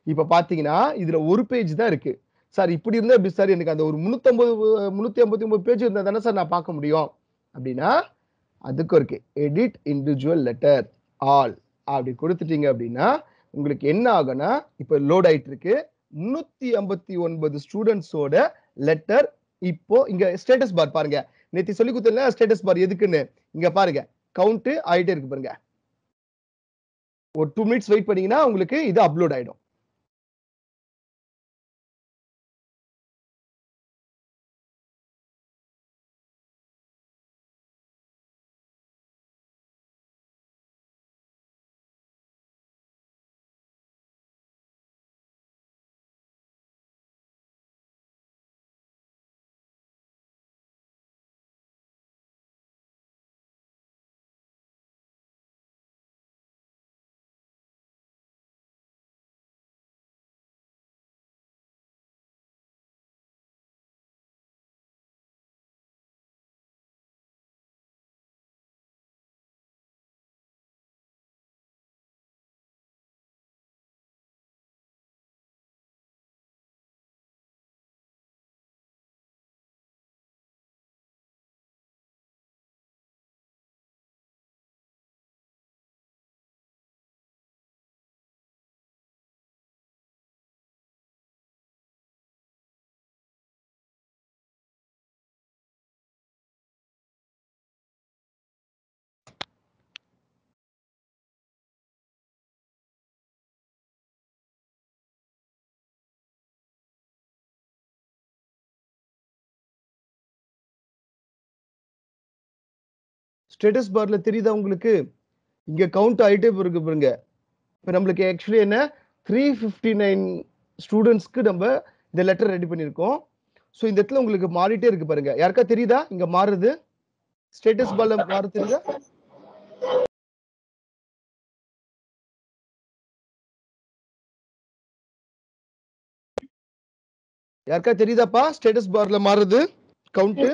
C: இப்ப பாத்தீங்கன்னா இதுல ஒரு பேஜ் தான் இருக்கு. சார் இப்படி இருந்தா எப்படி சார், எனக்கு அந்த ஒரு 359 பேஜ் இருந்தா தானே சார் நான் பார்க்க முடியும் அப்படின்னா அதுக்கும் இருக்கு, எடிட் இண்டிவிஜுவல் லெட்டர் ஆல் அப்படி கொடுத்துட்டீங்க அப்படின்னா உங்களுக்கு என்ன ஆகும்னா இப்ப லோட் ஆயிட்டு இருக்கு 359 ஸ்டூடெண்ட்ஸோட லெட்டர். இப்போ இங்க ஸ்டேட்டஸ் பார் பாருங்க, நேத்து சொல்லி கொடுத்தேன்ல ஸ்டேட்டஸ் பார் எதுக்குன்னு, இங்க பாருங்க கவுண்ட் ஆயிட்டே இருக்கு பாருங்க. ஒரு 2 மினிட்ஸ் வெயிட் பண்ணீங்கன்னா உங்களுக்கு இது அப்லோட் ஆயிடும். ஸ்டேட்டஸ் பார்ல தெரியுதா உங்களுக்கு? இங்க கவுண்ட் ஆயிட்டே இருக்கு பாருங்க. இப்போ நம்மளுக்கு ஆக்சுவலி என்ன 359 ஸ்டூடெண்ட்ஸ்க்கு நம்ம இந்த லெட்டர் ரெடி பண்ணியிருக்கோம். ஸோ இந்த இடத்துல உங்களுக்கு மாறிட்டே இருக்கு பாருங்க. யாருக்கா தெரியுதா இங்க மாறுது? ஸ்டேட்டஸ் பார்ல மாறு தெரியுதா? யாருக்கா தெரியுதாப்பா ஸ்டேட்டஸ் பார்ல மாறுது கவுண்ட்?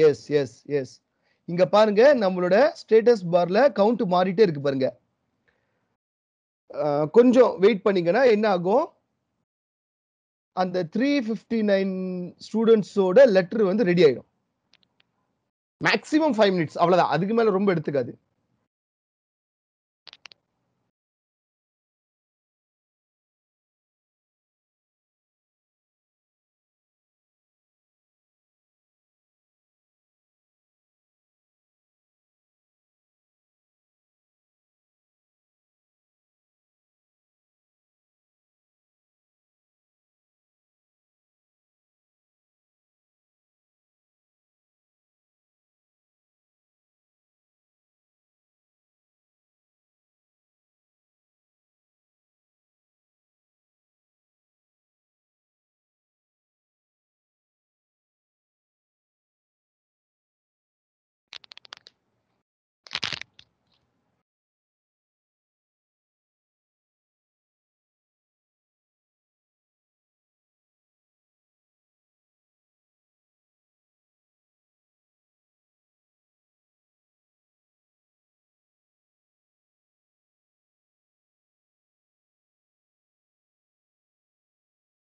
C: S yes S. இங்க பாருங்க நம்மளோட ஸ்டேட்டஸ் பார்ல கவுண்ட் மாறிட்டே இருக்கு பாருங்க. கொஞ்சம் வெயிட் பண்ணீங்கன்னா என்ன ஆகும், அந்த 359 ஸ்டூடெண்ட்ஸோட லெட்டர் வந்து ரெடி ஆயிடும். மேக்ஸிமம் 5 மினிட்ஸ் அவ்வளவுதான், அதுக்கு மேல ரொம்ப எடுத்துக்காது.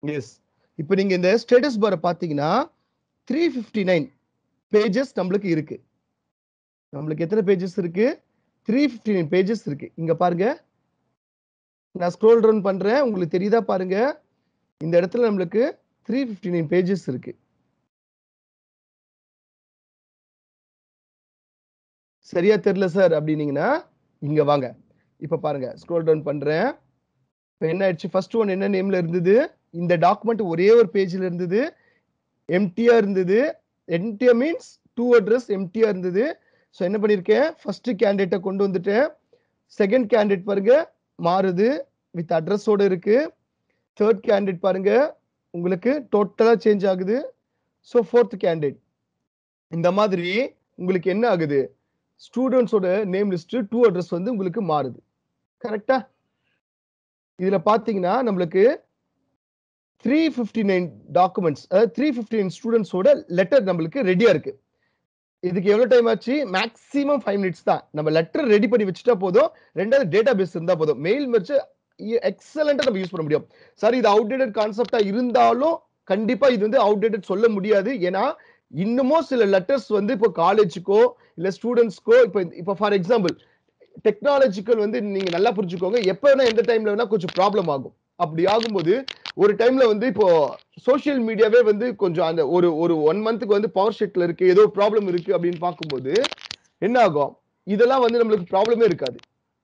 C: எஸ். இப்போ நீங்க இந்த ஸ்டேட்டஸ் பாரை பாத்தீங்கன்னா 359 பேஜஸ் நம்மளுக்கு இருக்கு. நம்மளுக்கு எத்தனை பேஜஸ் இருக்கு? 359 பேஜஸ் இருக்கு. இங்க பாருங்க, நான் ஸ்க்ரோல் டவுன் பண்றேன், உங்களுக்கு தெரியுதா பாருங்க. இந்த இடத்துல நம்மளுக்கு 359 பேஜஸ் இருக்கு. சரியா தெரியல சார் அப்படின்னீங்கன்னா இங்க வாங்க. இப்ப பாருங்க, ஸ்க்ரோல் டவுன் பண்றேன். இப்போ என்ன ஆயிடுச்சு, ஃபர்ஸ்ட் ஒன் என்ன நேம்ல இருந்தது, இந்த டாக்குமெண்ட் ஒரே ஒரு பேஜ்ல இருந்தது, எம்டியா இருந்தது. எம்டியா மீன்ஸ் டூ அட்ரஸ் எம்டியா இருந்தது. ஸோ என்ன பண்ணியிருக்கேன், ஃபர்ஸ்ட் கேண்டிடேட்டை கொண்டு வந்துட்டேன். செகண்ட் கேண்டிடேட் பாருங்க மாறுது, வித் அட்ரஸோட இருக்கு. தேர்ட் கேண்டிடேட் பாருங்க உங்களுக்கு டோட்டலா சேஞ்ச் ஆகுது. ஸோ ஃபோர்த் கேண்டிடேட் இந்த மாதிரி உங்களுக்கு என்ன ஆகுது, ஸ்டூடெண்ட்ஸோட நேம் லிஸ்ட் டூ அட்ரஸ் வந்து உங்களுக்கு மாறுது. கரெக்டா? இதுல பாத்தீங்கன்னா நம்மளுக்கு 359 டாக்குமெண்ட்ஸ், அதாவது 359 ஸ்டூடெண்ட்ஸோட லெட்டர் நம்மளுக்கு ரெடியா இருக்கு. இதுக்கு எவ்வளவு டைம் ஆச்சு? மேக்ஸிமம் 5 மினிட்ஸ் தான். நம்ம லெட்டர் ரெடி பண்ணி வச்சுட்டா போதும். ரெண்டாவது டேட்டா பேஸ் இருந்தா போதும். மெயில் வச்சு எக்ஸலண்டா நம்ம யூஸ் பண்ண முடியும். சார் இது அவுடேட்டட் கான்செப்டா இருந்தாலும் கண்டிப்பா இது வந்து அவுடேட்டட் சொல்ல முடியாது. ஏன்னா இன்னமும் சில லெட்டர்ஸ் வந்து இப்போ காலேஜுக்கோ இல்ல ஸ்டூடெண்ட்ஸ்க்கோ இப்போ ஃபார் எக்ஸாம்பிள் டெக்னாலஜிக்கல் வந்து நீங்க நல்லா புரிஞ்சுக்கோங்க, எப்ப வேணா எந்த டைம்ல வேணா கொஞ்சம் ப்ராப்ளம் ஆகும். அப்படி ஆகும்போது ஒரு டைம்ல வந்து இப்போ சோஷியல் மீடியாவே வந்து கொஞ்சம் அந்த ஒரு ஒரு 1 மந்த்துக்கு வந்து பவர் ஷெட்ல இருக்கு, ஏதோ ப்ராப்ளம் இருக்கு அப்படின்னு பார்க்கும்போது என்ன ஆகும், இதெல்லாம் வந்து நம்மளுக்கு ப்ராப்ளமே இருக்காது.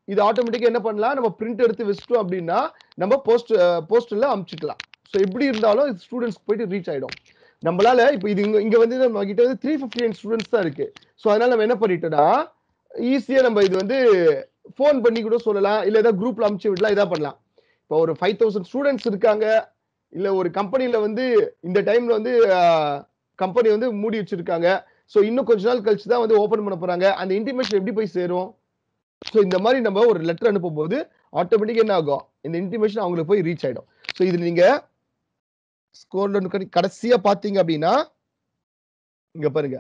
C: இது ஆட்டோமேட்டிக்கா என்ன பண்ணலாம், நம்ம பிரிண்ட் எடுத்து வச்சிட்டோம் அப்படின்னா நம்ம போஸ்டர்ல அனுப்பிச்சிக்கலாம். ஸோ எப்படி இருந்தாலும் ஸ்டூடெண்ட்ஸ் போயிட்டு ரீச் ஆயிடும். நம்மளால இப்போ இது இங்க வந்து நம்ம கிட்ட வந்து 359 ஸ்டூடெண்ட்ஸ் தான் இருக்கு. ஸோ அதனால நம்ம என்ன பண்ணிட்டோம்னா ஈஸியா நம்ம இது வந்து ஃபோன் பண்ணி கூட சொல்லலாம், இல்ல ஏதாவது குரூப்ல அனுப்பிச்சு விடலாம், இதா பண்ணலாம். இப்போ ஒரு 5000 ஸ்டூடெண்ட்ஸ் இருக்காங்க, இல்ல ஒரு கம்பெனில வந்து இந்த டைம்ல வந்து கம்பெனி வந்து மூடி வச்சிருக்காங்க. ஸோ இன்னும் கொஞ்ச நாள் கழிச்சு தான் வந்து ஓபன் பண்ண போறாங்க. அந்த இன்டிமேஷன் எப்படி போய் சேரும்? ஸோ இந்த மாதிரி நம்ம ஒரு லெட்டர் அனுப்பும்போது ஆட்டோமேட்டிக்கா என்ன ஆகும், இந்த இன்டிமேஷன் அவங்களுக்கு போய் ரீச் ஆயிடும். ஸோ இது நீங்க ஸ்கோர் கடைசியா பாத்தீங்க அப்படின்னா இங்க பாருங்க,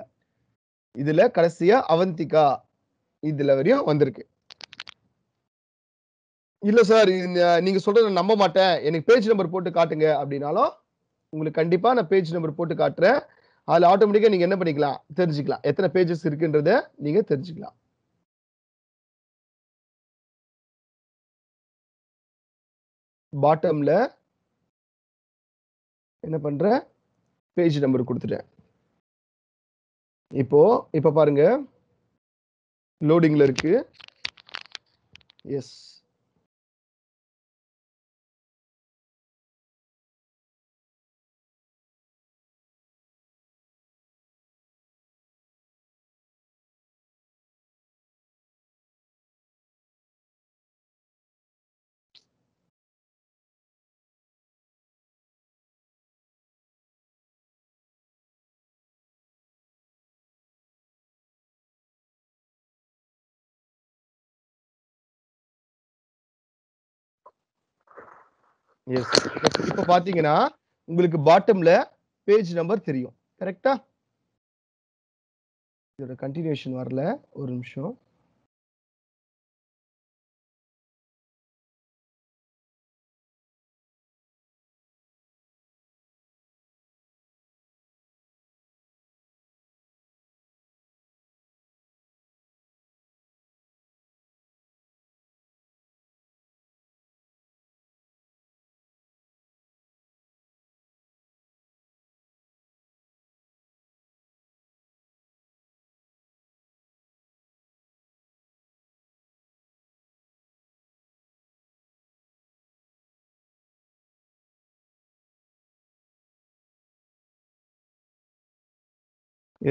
C: இதுல கடைசியா அவந்திகா இதுல வரையும் வந்திருக்கு. இல்ல சார் நீங்க சொல்றத நம்ப மாட்டேன், எனக்கு பேஜ் நம்பர் போட்டு காட்டுங்க அப்படின்னாலும் உங்களுக்கு கண்டிப்பா நான் பேஜ் நம்பர் போட்டு காட்டுறேன். அதுல ஆட்டோமேட்டிக்கா நீங்க என்ன பண்ணிக்கலாம், தெரிஞ்சுக்கலாம் எத்தனை பேஜஸ் இருக்குன்றத நீங்க தெரிஞ்சுக்கலாம். பாட்டம்ல என்ன பண்றேன், பேஜ் நம்பர் கொடுத்துட்டேன். இப்ப பாருங்க லோடிங்ல இருக்கு. எஸ். எஸ். இப்ப பாத்தீங்கன்னா உங்களுக்கு பாட்டம்ல பேஜ் நம்பர் தெரியும். கரெக்ட்டா? இதோட கன்டினியூஷன் வரல. ஒரு நிமிஷம்.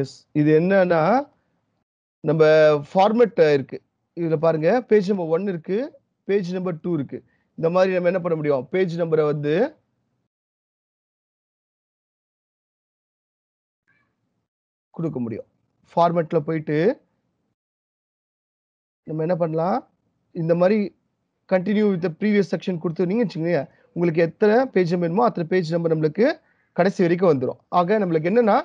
C: எஸ். இது என்னன்னா நம்ம ஃபார்மேட் இருக்கு. இதுல பாருங்க பேஜ் நம்பர் 1 இருக்கு, பேஜ் நம்பர் 2 இருக்கு. இந்த மாதிரி நம்ம என்ன பண்ண முடியும்? பேஜ் நம்பரை வந்து கொடுக்க முடியும். ஃபார்மேட்ல போயிட்டு நம்ம என்ன பண்ணலாம்? இந்த மாதிரி கண்டினியூ வித் ப்ரீவியஸ் செக்ஷன் கொடுத்துருந்தீங்கன்னு வச்சுக்கோங்க, உங்களுக்கு எத்தனை பேஜ் நம்பர் வேணுமோ அத்தனை பேஜ் நம்பர் நம்மளுக்கு கடைசி வரைக்கும் வந்துடும். ஆக நம்மளுக்கு என்னன்னா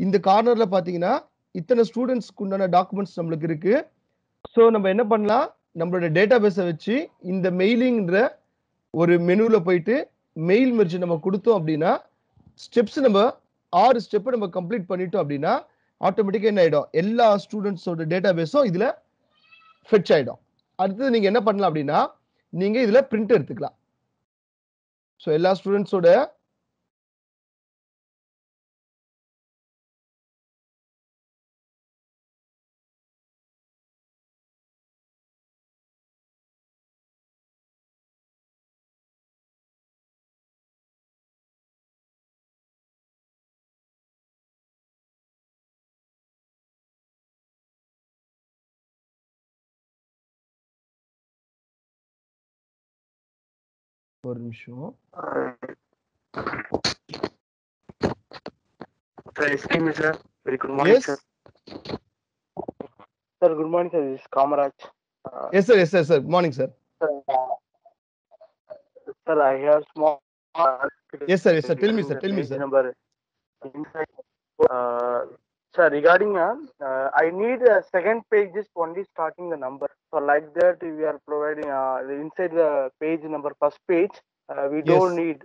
C: இந்த கார்னர்ல பாத்தீங்கன்னா இத்தனை ஸ்டூடெண்ட்ஸ்க்கு உண்டான டாக்குமெண்ட்ஸ் நம்மளுக்கு இருக்கு. ஸோ நம்ம என்ன பண்ணலாம்? நம்மளோட டேட்டா பேஸை வச்சு இந்த மெயிலிங்ன்ற ஒரு மெனுல போயிட்டு மெயில் மெர்ஜ் நம்ம கொடுத்தோம் அப்படின்னா ஸ்டெப்ஸ் நம்ம 6 ஸ்டெப் நம்ம கம்ப்ளீட் பண்ணிட்டோம் அப்படின்னா ஆட்டோமேட்டிக்கா என்ன ஆயிடும்? எல்லா ஸ்டூடெண்ட்ஸோட டேட்டா பேஸும் இதுல ஃபெட்ச் ஆயிடும். அடுத்தது நீங்க என்ன பண்ணலாம் அப்படின்னா நீங்க இதுல பிரிண்ட் எடுத்துக்கலாம். ஸோ எல்லா ஸ்டூடெண்ட்ஸோட ஒரு நிமிஷம்.
D: Sir, excuse me, sir. Very good morning,
C: Yes.
D: sir. Sir, good morning, sir. This is Kamaraj.
C: Yes, sir. Yes, sir. Sir. Morning, sir.
D: Sir, I have small.
C: Yes, sir. Yes, sir. Tell me, sir. Tell me,
D: Page
C: sir.
D: number. Sir, regarding I need a second page is only starting the number. So like that, we are providing inside the page number first page. We don't need.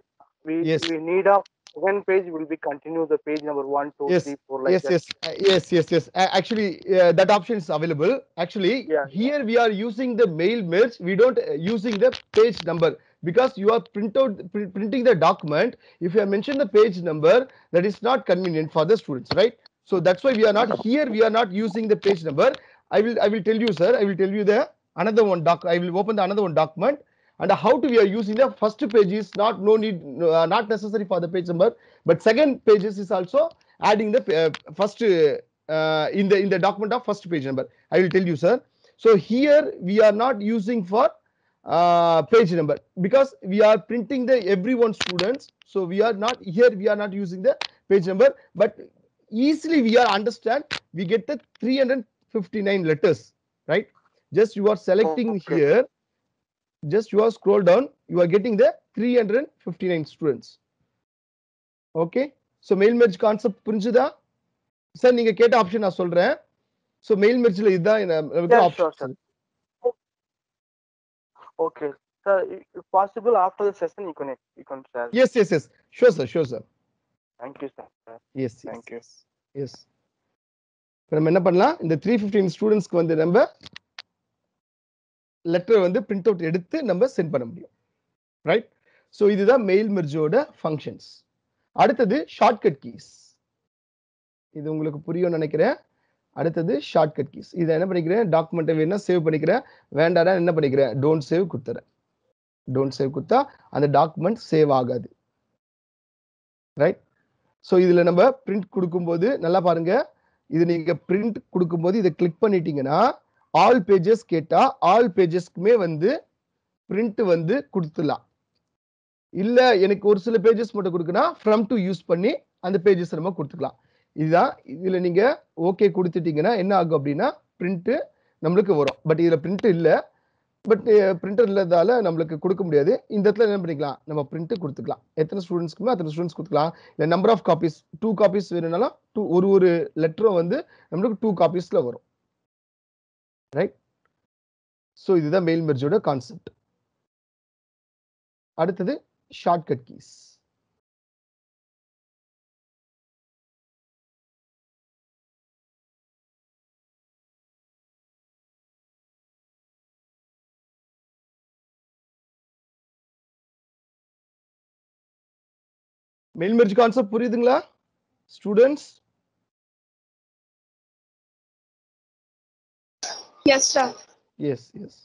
C: Yes.
D: We need a second page will be continue the page number 1, 2,
C: Yes.
D: 3, 4 like
C: Yes,
D: that.
C: yes. Actually, that option is available. Actually,
D: Yeah,
C: here we are using the mail merge. We don't using the page number because you are printing the document. If you have mentioned the page number, that is not convenient for the students, right? So that's why we are not here. We are not using the page number. I will tell you, sir. I will tell you the another one I will open the another one document and how to we are using the first page is not not necessary for the page number, but second pages is also adding the first in the document of first page number. I will tell you, sir. So here we are not using for page number because we are printing the everyone students. So we are not here. We are not using the page number, but easily we are understand. We get the 359 letters, right? Just you are selecting
D: Okay.
C: here. Just you are scroll down. You are getting the 359 students. Okay. So mail merge concept புரிஞ்சுதா? Sir நீங்க கேட்ட option நான் சொல்றேன். So mail மெர்ஜ்ல இதுதான் நமக்கு
D: Yeah,
C: option.
D: sure, sir. Okay, sir. If possible, after the session, you can share.
C: Yes. Sure, sir.
D: Thank you, sir.
C: Yes.
D: Thank you.
C: Yes. இப்போ நம்ம என்ன பண்ணலாம்? இந்த 315 ஸ்டூடெண்ட்ஸ்க்கு வந்து நம்ம லெட்டர் வந்து பிரிண்ட் அவுட் எடுத்து நம்ம சென்ட் பண்ண முடியும். ரைட்? சோ இதுதான் மெயில் மெர்ஜோட ஃபங்க்ஷன்ஸ். அடுத்தது ஷார்ட்கட் கீஸ். இது உங்களுக்கு புரியும்னு நினைக்கிறேன். அடுத்தது ஷார்ட்கட் கீஸ். இதை என்ன பண்ணிக்கிறேன்? டாக்குமெண்ட்டை வேணா சேவ் பண்ணிக்கிறேன். வேண்டாம்னா என்ன பண்ணிக்கிறேன்? டோன்ட் சேவ் கொடுத்துறேன். டோன்ட் சேவ் கொடுத்தா அந்த டாக்குமெண்ட் சேவ் ஆகாது. ரைட்? ஸோ இதுல நம்ம பிரிண்ட் கொடுக்கும்போது நல்லா பாருங்க. இது நீங்க பிரிண்ட் கொடுக்கும்போது இதை கிளிக் பண்ணிட்டீங்கன்னா ஆல் பேஜஸ் கேட்டா ஆல் பேஜஸ்க்குமே வந்து பிரிண்ட் வந்து கொடுத்துடலாம். இல்ல எனக்கு ஒரு சில பேஜஸ் மட்டும் கொடுக்கணும் ஃப்ரம் டு யூஸ் பண்ணி அந்த பேஜஸ் நம்ம கொடுத்துக்கலாம். இதுதான். இதுல நீங்க ஓகே கொடுத்துட்டீங்கன்னா என்ன ஆகும் அப்படின்னா பிரிண்ட் நம்மளுக்கு வரும். பட் இதுல பிரிண்ட் இல்ல. பட் பிரிண்டர் இல்லாதால நம்மளுக்கு கொடுக்க முடியாது. இந்த இடத்துல என்ன பண்ணிக்கலாம், நம்ம பிரிண்ட் கொடுத்துக்கலாம். எத்தனை ஸ்டூடெண்ட்ஸ்க்குமே அத்தனை ஸ்டூடெண்ட்ஸ் கொடுத்துக்கலாம். இல்லை நம்பர் ஆஃப் காப்பீஸ் 2 காப்பீஸ் வேணும்னாலும் ஒரு லெட்டரும் வந்து நம்மளுக்கு 2 காப்பீஸ்ல வரும். ரைட். ஸோ இதுதான் மெயில் மெர்ஜோட கான்செப்ட். அடுத்தது shortcut keys. Mail merge concept புரியுதுங்களா students?
E: Yes, sir.
C: Yes yes.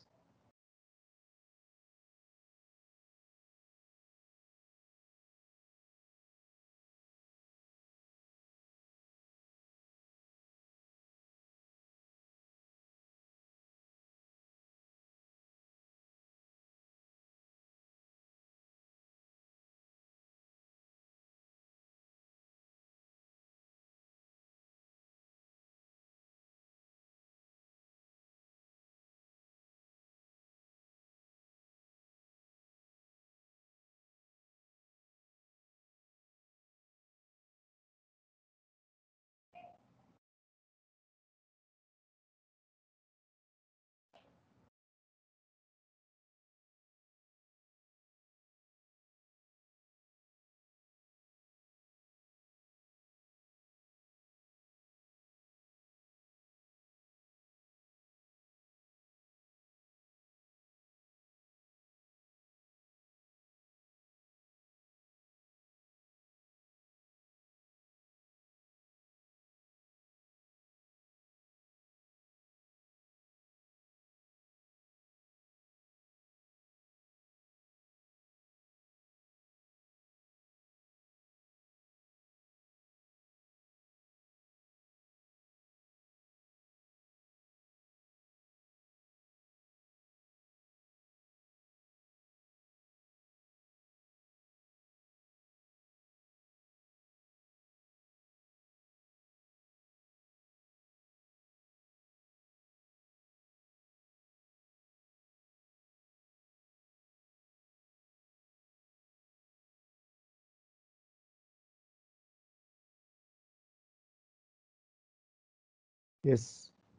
C: Yes.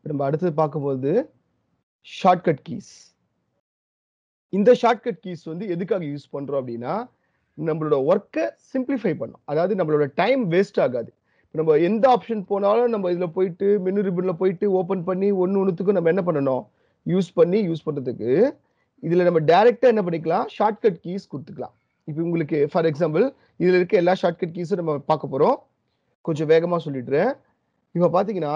C: நம்ம அடுத்தது பார்க்கும்போது ஷார்ட்கட் கீஸ். இந்த ஷார்ட்கட் கீஸ் வந்து எதுக்காக யூஸ் பண்றோம் அப்படின்னா, நம்மளோட ஒர்க்கை சிம்பிளிஃபை பண்ணும். அதாவது நம்மளோட டைம் வேஸ்ட் ஆகாது. நம்ம எந்த ஆப்ஷன் போனாலும் நம்ம இதுல போயிட்டு மெனு ரிப்பன்ல போயிட்டு ஓபன் பண்ணி ஒண்ணுத்துக்கும் நம்ம என்ன பண்ணணும், யூஸ் பண்றதுக்கு இதுல நம்ம டைரக்டா என்ன பண்ணிக்கலாம், ஷார்ட்கட் கீஸ் கொடுத்துக்கலாம். இப்போ உங்களுக்கு ஃபார் எக்ஸாம்பிள் இதுல இருக்க எல்லா ஷார்ட்கட் கீஸும் நம்ம பார்க்க போறோம். கொஞ்சம் வேகமா சொல்லிடுறேன். இப்போ பாத்தீங்கன்னா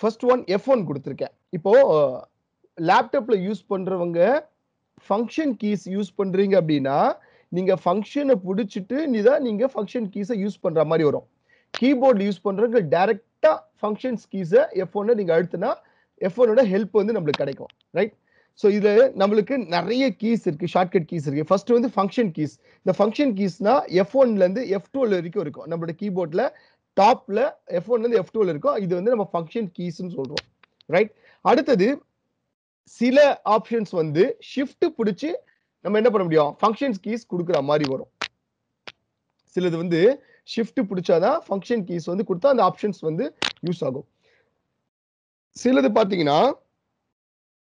C: ஃபர்ஸ்ட் ஒன் F1 கொடுத்துருக்கேன். இப்போ லேப்டாப்ல யூஸ் பண்றவங்க ஃபங்க்ஷன் கீஸ் யூஸ் பண்றீங்க அப்படின்னா, நீங்க ஃபங்க்ஷனை பிடிச்சிட்டு நீங்க ஃபங்க்ஷன் கீஸை யூஸ் பண்ற மாதிரி வரும். கீபோர்ட் யூஸ் பண்றவங்க டைரக்டா ஃபங்க்ஷன்ஸ் கீஸை F1 நீங்க அழுத்தினா F1ஓட ஹெல்ப் வந்து நம்மளுக்கு கிடைக்கும். ரைட். ஸோ இதுல நம்மளுக்கு நிறைய கீஸ் இருக்கு, ஷார்ட்கட் கீஸ் இருக்கு. ஃபர்ஸ்ட் வந்து ஃபங்க்ஷன் கீஸ். இந்த ஃபங்க்ஷன் கீஸ்னா F1ல இருந்து F12 வரைக்கும் இருக்கும். நம்மளோட கீபோர்ட்ல டாப்ல F1ல இருந்து F12 இருக்கும். இது வந்து நம்ம ஃபங்க்ஷன் கீஸ்னு சொல்றோம். ரைட். அடுத்தது சில ஆப்ஷன்ஸ் வந்து ஷிஃப்ட் பிடிச்சி நம்ம என்ன பண்ண முடியும், ஃபங்க்ஷன்ஸ் கீஸ் கொடுக்குற மாதிரி வரும். சிலது வந்து ஷிஃப்ட் பிடிச்சாதான் ஃபங்க்ஷன் கீஸ் வந்து கொடுத்தா அந்த ஆப்ஷன்ஸ் வந்து யூஸ் ஆகும். சிலது பாத்தீங்கன்னா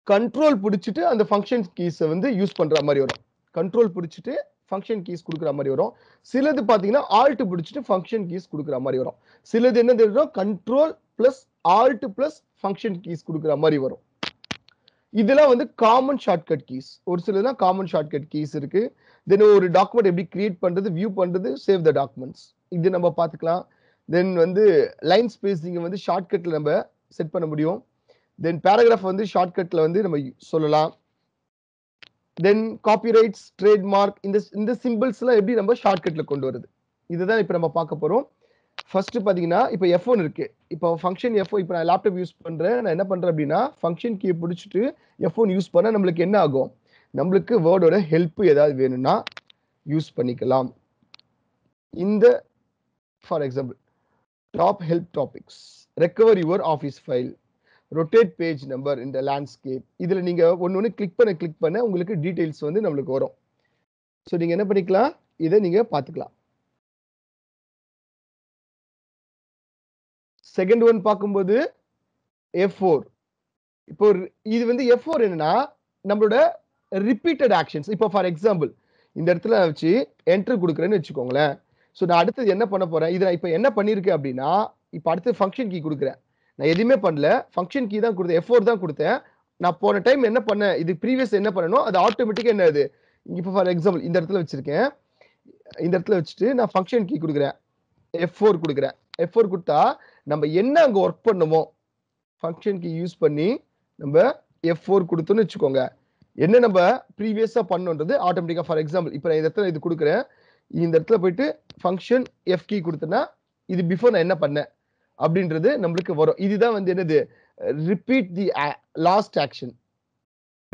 C: கண்ட்ரோல் பிடிச்சிட்டு அந்த ஃபங்க்ஷன் கீஸை வந்து யூஸ் பண்ற மாதிரி வரும். கண்ட்ரோல் பிடிச்சிட்டு ஃபங்க்ஷன் கீஸ் கொடுக்குற மாதிரி வரும். சிலது பாத்தீங்கன்னா ஆல்ட் பிடிச்சிட்டு ஃபங்க்ஷன் கீஸ் கொடுக்குற மாதிரி வரும். சிலது என்ன தெரியும், control plus alt plus function keys கொடுக்குற மாதிரி வரும். இதெல்லாம் வந்து காமன் ஷார்ட்கட் கீஸ். ஒரு சிலதான் காமன் ஷார்ட்கட் கீஸ் இருக்கு. தென் ஒரு டாக்குமெண்ட் எப்படி கிரியேட் பண்றது, வியூ பண்றது, சேவ் த டாக்குமெண்ட்ஸ், இது நம்ம பார்த்துக்கலாம். தென் வந்து லைன் ஸ்பேசிங் வந்து ஷார்ட்கட்ல நம்ம செட் பண்ண முடியும். தென் பேராகிராஃப் வந்து ஷார்ட்கட்ல வந்து நம்ம சொல்லலாம். தென் காப்பிரைட்ஸ், ட்ரேட்மார்க், இந்த சிம்பிள்ஸ் எல்லாம் எப்படி நம்ம ஷார்ட்கட்ல கொண்டு வருது, இதுதான் இப்ப நம்ம பார்க்க போறோம். ஃபர்ஸ்ட் பாத்தீங்கன்னா இப்போ F1 இருக்கு. இப்போ ஃபங்க்ஷன் F1, இப்போ நான் லேப்டாப் யூஸ் பண்றேன். நான் என்ன பண்றேன் அப்படின்னா ஃபங்க்ஷன் கீயை பிடிச்சிட்டு F1 யூஸ் பண்ணா நம்மளுக்கு என்ன ஆகும், நம்மளுக்கு வேர்டோட ஹெல்ப் ஏதாவது வேணும்னா யூஸ் பண்ணிக்கலாம். இந்த for example top help topics, recover your office file, rotate page number இந்த லேண்ட்ஸ்கேப். இதுல நீங்க ஒன்னு கிளிக் பண்ண உங்களுக்கு டீடைல்ஸ் வந்து நம்மளுக்கு வரும். ஸோ நீங்க என்ன பண்ணிக்கலாம், இதை நீங்க பார்த்துக்கலாம். செகண்ட் ஒன் பார்க்கும்போது F4. இப்போ இது வந்து F4 என்னன்னா நம்மளோட ரிப்பீட்டட் ஆக்ஷன்ஸ். இப்போ ஃபார் எக்ஸாம்பிள் இந்த இடத்துல வச்சு என்டர் கொடுக்குறேன்னு வச்சுக்கோங்களேன். ஸோ நான் அடுத்தது என்ன பண்ண போறேன், இதை இப்போ என்ன பண்ணியிருக்கேன் அப்படின்னா, இப்போ அடுத்து ஃபங்க்ஷன் கீ கொடுக்குறேன். நான் எதுவுமே பண்ணல, ஃபங்க்ஷன் கீ தான் கொடுத்தேன், F4 தான் கொடுத்தேன். நான் போன டைம் என்ன பண்ணேன், இது ப்ரீவியஸ் என்ன பண்ணணும், அது ஆட்டோமேட்டிக்காக என்ன அது இப்போ ஃபார் எக்ஸாம்பிள் இந்த இடத்துல வச்சிருக்கேன். இந்த இடத்துல வச்சுட்டு நான் ஃபங்க்ஷன் கீ கொடுக்குறேன், F4 கொடுக்குறேன். F4 கொடுத்தா நம்ம என்ன அங்கே ஒர்க் பண்ணுமோ ஃபங்க்ஷன் கீ யூஸ் பண்ணி நம்ம F4 கொடுத்தோன்னு வச்சுக்கோங்க, என்ன நம்ம ப்ரீவியஸா பண்ணோன்றது ஆட்டோமேட்டிக்கா. ஃபார் எக்ஸாம்பிள் இப்போ நான் இந்த இடத்துல இது கொடுக்குறேன், இந்த இடத்துல போயிட்டு ஃபங்க்ஷன் எஃப் கீ கொடுத்தேன்னா இது பிஃபோர் நான் என்ன பண்ணேன் அப்படின்றது நம்மளுக்கு வரும். இதுதான் வந்து என்னது, ரிப்பீட் தி லாஸ்ட் ஆக்ஷன்.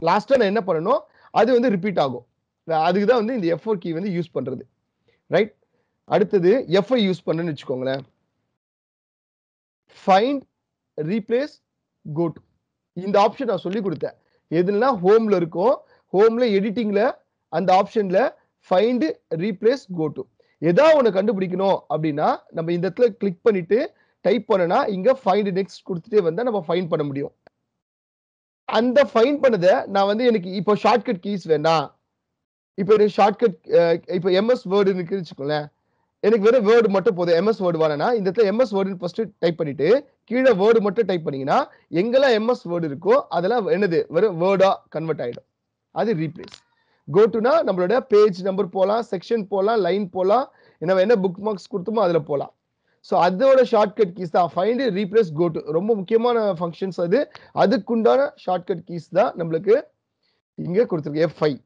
C: லாஸ்டா நான் என்ன பண்ணணும் அது வந்து ரிப்பீட் ஆகும். அதுக்கு தான் வந்து இந்த F4 கீ வந்து யூஸ் பண்றது, ரைட். அடுத்தது F5 யூஸ் பண்ணணும்னு வச்சுக்கோங்களேன். Find, replace, go to. இந்த ஆப்ஷன் நான் சொல்லி கொடுத்தேன். எதுனா ஹோம்ல இருக்கும், ஹோம்ல எடிட்டிங்ல அந்த ஆப்ஷன்ல ஃபைண்ட், ரீப்ளேஸ், கோ டு. ஏதாவது ஒன்று கண்டுபிடிக்கணும் அப்படின்னா நம்ம இந்த இடத்துல கிளிக் பண்ணிட்டு டைப் பண்ணனா இங்க ஃபைண்ட் நெக்ஸ்ட் கொடுத்துட்டே வந்தா நம்ம ஃபைண்ட் பண்ண முடியும். அந்த ஃபைண்ட் பண்ணதை நான் வந்து எனக்கு இப்போ ஷார்ட்கட் கீஸ் வேண்டாம், இப்போ எனக்கு ஷார்ட்கட் இப்போ எம்எஸ் வேர்டு இருக்குன்னு வச்சுக்கோங்களேன், எனக்கு வெறும் வேர்டு மட்டும் போதும், எம்எஸ் வேர்டு வேணும்னா இந்த இடத்துல எம்எஸ் வேர்டு ஃபர்ஸ்ட் டைப் பண்ணிட்டு கீழே வேர்டு மட்டும் டைப் பண்ணீங்கன்னா எங்கெல்லாம் எம்எஸ் வேர்டு இருக்கோ அதெல்லாம் என்னது வெறும் வேர்டா கன்வெர்ட் ஆயிடும். அது ரீப்ளேஸ். கோ டுனா நம்மளோட பேஜ் நம்பர் போகலாம், செக்ஷன் போகலாம், லைன் போகலாம், என்ன புக் மார்க்ஸ் கொடுத்தோமோ அதில் போகலாம். ஸோ அதோட ஷார்ட்கட் கீஸ் தான் ஃபைண்ட், ரீப்ளேஸ், கோ டு. ரொம்ப முக்கியமான ஃபங்க்ஷன்ஸ் அது. அதுக்குண்டான ஷார்ட்கட் கீஸ் தான் நம்மளுக்கு இங்கே கொடுத்துருக்கு F5,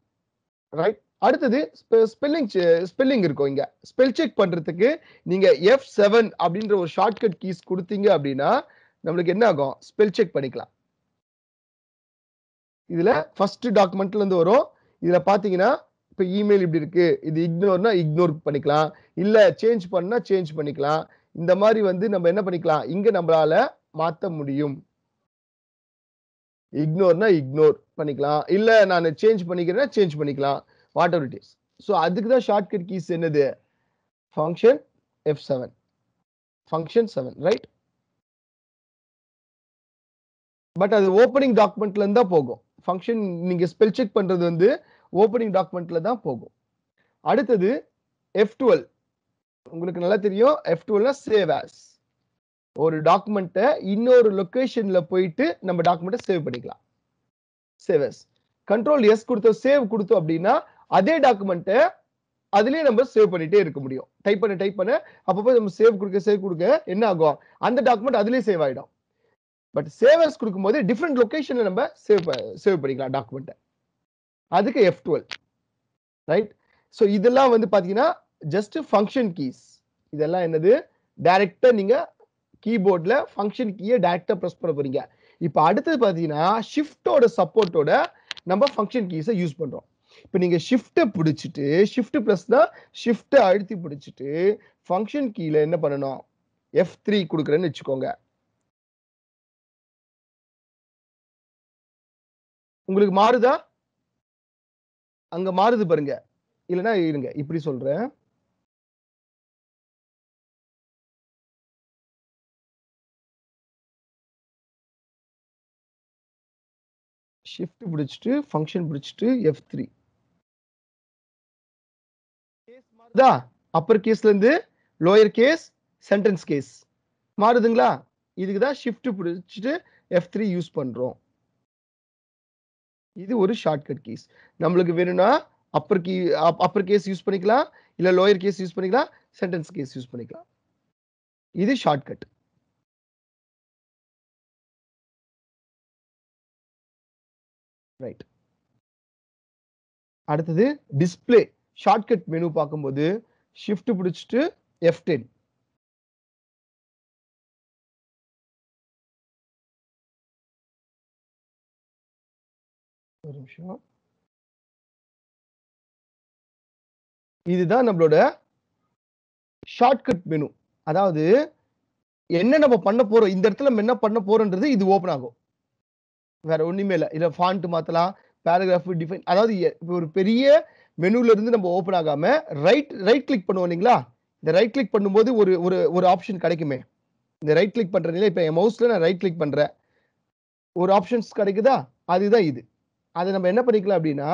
C: ரைட். அடுத்தது ஸ்பெல்லிங் இருக்கும். இங்க ஸ்பெல் செக் பண்றதுக்கு நீங்க F7 அப்படின்ற ஒரு ஷார்ட்கட் கீஸ் கொடுத்தீங்க அப்படின்னா நம்மளுக்கு என்ன ஆகும், ஸ்பெல் செக் பண்ணிக்கலாம். இதுல ஃபர்ஸ்ட் டாக்குமெண்ட்ல இருந்து வரும். இதுல பாத்தீங்கன்னா இப்ப இமெயில் இப்படி இருக்கு, இது இக்னோர்னா இக்னோர் பண்ணிக்கலாம், இல்ல சேஞ்ச் பண்ணா சேஞ்ச் பண்ணிக்கலாம். இந்த மாதிரி வந்து நம்ம என்ன பண்ணிக்கலாம், இங்க நம்மளால மாத்த முடியும். இக்னோர்னா இக்னோர் பண்ணிக்கலாம், இல்ல நான் சேஞ்ச் பண்ணிக்கிறேன்னா சேஞ்ச் பண்ணிக்கலாம், whatever it is. So அதுக்கு தான் ஷார்ட்கட் கீஸ் என்னது, function F7, function 7, right. But அது ஓப்பனிங் டாக்குமெண்ட்ல இருந்து தான் போகும். ஃபங்க்ஷன் நீங்க ஸ்பெல் செக் பண்றது வந்து ஓப்பனிங் டாக்குமெண்ட்ல தான் போகும். அடுத்தது F12. உங்களுக்கு நல்லா தெரியும் F12னா சேவ் ஆஸ். ஒரு டாக்குமெண்ட்டை இன்னொரு லொகேஷன்ல போயிட்டு நம்ம டாக்குமெண்ட்டை சேவ் பண்ணிக்கலாம், சேவ் ஆஸ். கண்ட்ரோல் எஸ் கொடுத்தோம், சேவ் கொடுத்தோம் அப்படின்னா அதே டாக்குமெண்ட்டை அதுலயே நம்ம சேவ் பண்ணிட்டே இருக்க முடியும். டைப் பண்ண அப்பப்போ நம்ம சேவ் கொடுக்க என்ன ஆகும், அந்த டாக்குமெண்ட் அதுலயே சேவ் ஆயிடும். பட் சேவ் ஆஸ் கொடுக்கும்போது டிஃப்ரெண்ட் லொகேஷன்ல நம்ம சேவ் பண்ணிக்கலாம் டாக்குமெண்ட்டை. அதுக்கு F12, ரைட். ஸோ இதெல்லாம் வந்து பாத்தீங்கன்னா ஜஸ்ட் ஃபங்க்ஷன் கீஸ். இதெல்லாம் என்னது, டைரக்டா நீங்க கீபோர்ட்ல ஃபங்க்ஷன் கீயை டைரக்டா பிரஸ் பண்ண போறீங்க. இப்போ அடுத்தது பாத்தீங்கன்னா ஷிஃப்டோட சப்போர்ட்டோட நம்ம ஃபங்க்ஷன் கீஸை யூஸ் பண்றோம். இப்போ நீங்க ஷிஃப்ட்டை பிடிச்சிட்டு, ஷிஃப்ட் பிளஸ்னா ஷிஃப்ட்டை அழுத்தி பிடிச்சிட்டு ஃபங்க்ஷன் கீல என்ன பண்ணணும், F3 கொடுக்குறேன்னு வச்சுக்கோங்க. உங்களுக்கு மாறுதா, அங்க மாறுது பாருங்க. இல்லைன்னா இருங்க இப்படி சொல்றேன், ஷிஃப்ட் பிடிச்சிட்டு ஃபங்க்ஷன் பிடிச்சிட்டு F3 மாறுதா. அப்பர் கேஸ்ல இருந்து லோயர் கேஸ், சென்டென்ஸ் கேஸ் மாறுதுங்களா. இதுக்கு தான் ஷிஃப்ட் பிடிச்சிட்டு F3 யூஸ் பண்றோம். இது ஒரு ஷார்ட்கட் கீஸ். நம்மளுக்கு வேணும்னா அப்பர் கேஸ் யூஸ் பண்ணிக்கலாம், இல்ல லோயர் கேஸ் யூஸ் பண்ணிக்கலாம், சென்டென்ஸ் கேஸ் யூஸ் பண்ணிக்கலாம். இது ஷார்ட்கட், ரைட். அடுத்தது டிஸ்ப்ளே ஷார்ட்கட் மெனு பார்க்கும்போது ஷிஃப்ட் பிடிச்சிட்டு F10. ஒரு நிமிஷம், இதுதான் நம்மளோட ஷார்ட்கட் மெனு. அதாவது என்ன நம்ம பண்ண போறோம், இந்த இடத்துல நம்ம என்ன பண்ண போறோம்ன்றது இது ஓபன் ஆகும். வேற ஒண்ணுமே இல்ல. இல்ல ஃபாண்ட் மாத்தலாம், பேராகிராஃப் டிஃபைன், அதாவது ஒரு பெரிய மெனுல இருந்து நம்ம ஓபன் ஆகாம ரைட் கிளிக் பண்ணுவோம் இல்லைங்களா? இந்த ரைட் கிளிக் பண்ணும்போது ஒரு ஒரு ஒரு ஆப்ஷன் கிடைக்குமே. இந்த ரைட் கிளிக் பண்றதுல இப்ப என் மவுஸ்ல நான் ரைட் கிளிக் பண்றேன், ஒரு ஆப்ஷன்ஸ் கிடைக்குதா? அதுதான் இது. அதை நம்ம என்ன பண்ணிக்கலாம் அப்படின்னா,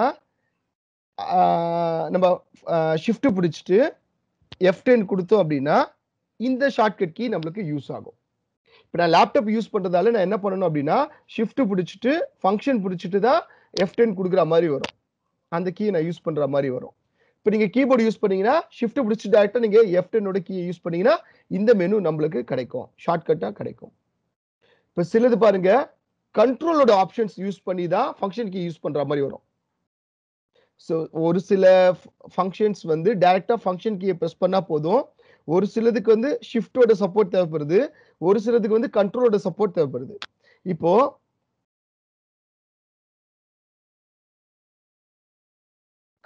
C: நம்ம ஷிஃப்ட் பிடிச்சிட்டு F10 கொடுத்தோம் அப்படின்னா இந்த ஷார்ட்கட் கீ நம்மளுக்கு யூஸ் ஆகும். இப்போ நான் லேப்டாப் யூஸ் பண்றதால நான் என்ன பண்ணணும் அப்படின்னா, ஷிஃப்ட் பிடிச்சிட்டு ஃபங்க்ஷன் பிடிச்சிட்டு தான் F10 கொடுக்குற மாதிரி வரும். அந்த கீ நான் யூஸ் பண்ற மாதிரி வரும். இப்போ நீங்க கீபோர்டு யூஸ் பண்ணீங்கன்னா ஷிஃப்ட் பிடிச்சி டைரக்டா நீங்க F10 ஓட கீ யூஸ் பண்ணீங்கன்னா இந்த மெனு நம்மளுக்கு கிடைக்கும், ஷார்ட்கட்டா கிடைக்கும். இப்போ சிலது பாருங்க கண்ட்ரோலோட ஆப்ஷன்ஸ் யூஸ் பண்ணி தான் ஃபங்க்ஷன் கீ யூஸ் பண்ற மாதிரி வரும். ஸோ ஒரு சில ஃபங்க்ஷன்ஸ் வந்து டைரக்டா ஃபங்க்ஷன் கீயை ப்ரெஸ் பண்ணா போதும். ஒரு சிலதுக்கு வந்து ஷிஃப்டோட சப்போர்ட் தேவைப்படுது, ஒரு சிலதுக்கு வந்து கண்ட்ரோலோட சப்போர்ட் தேவைப்படுது. இப்போ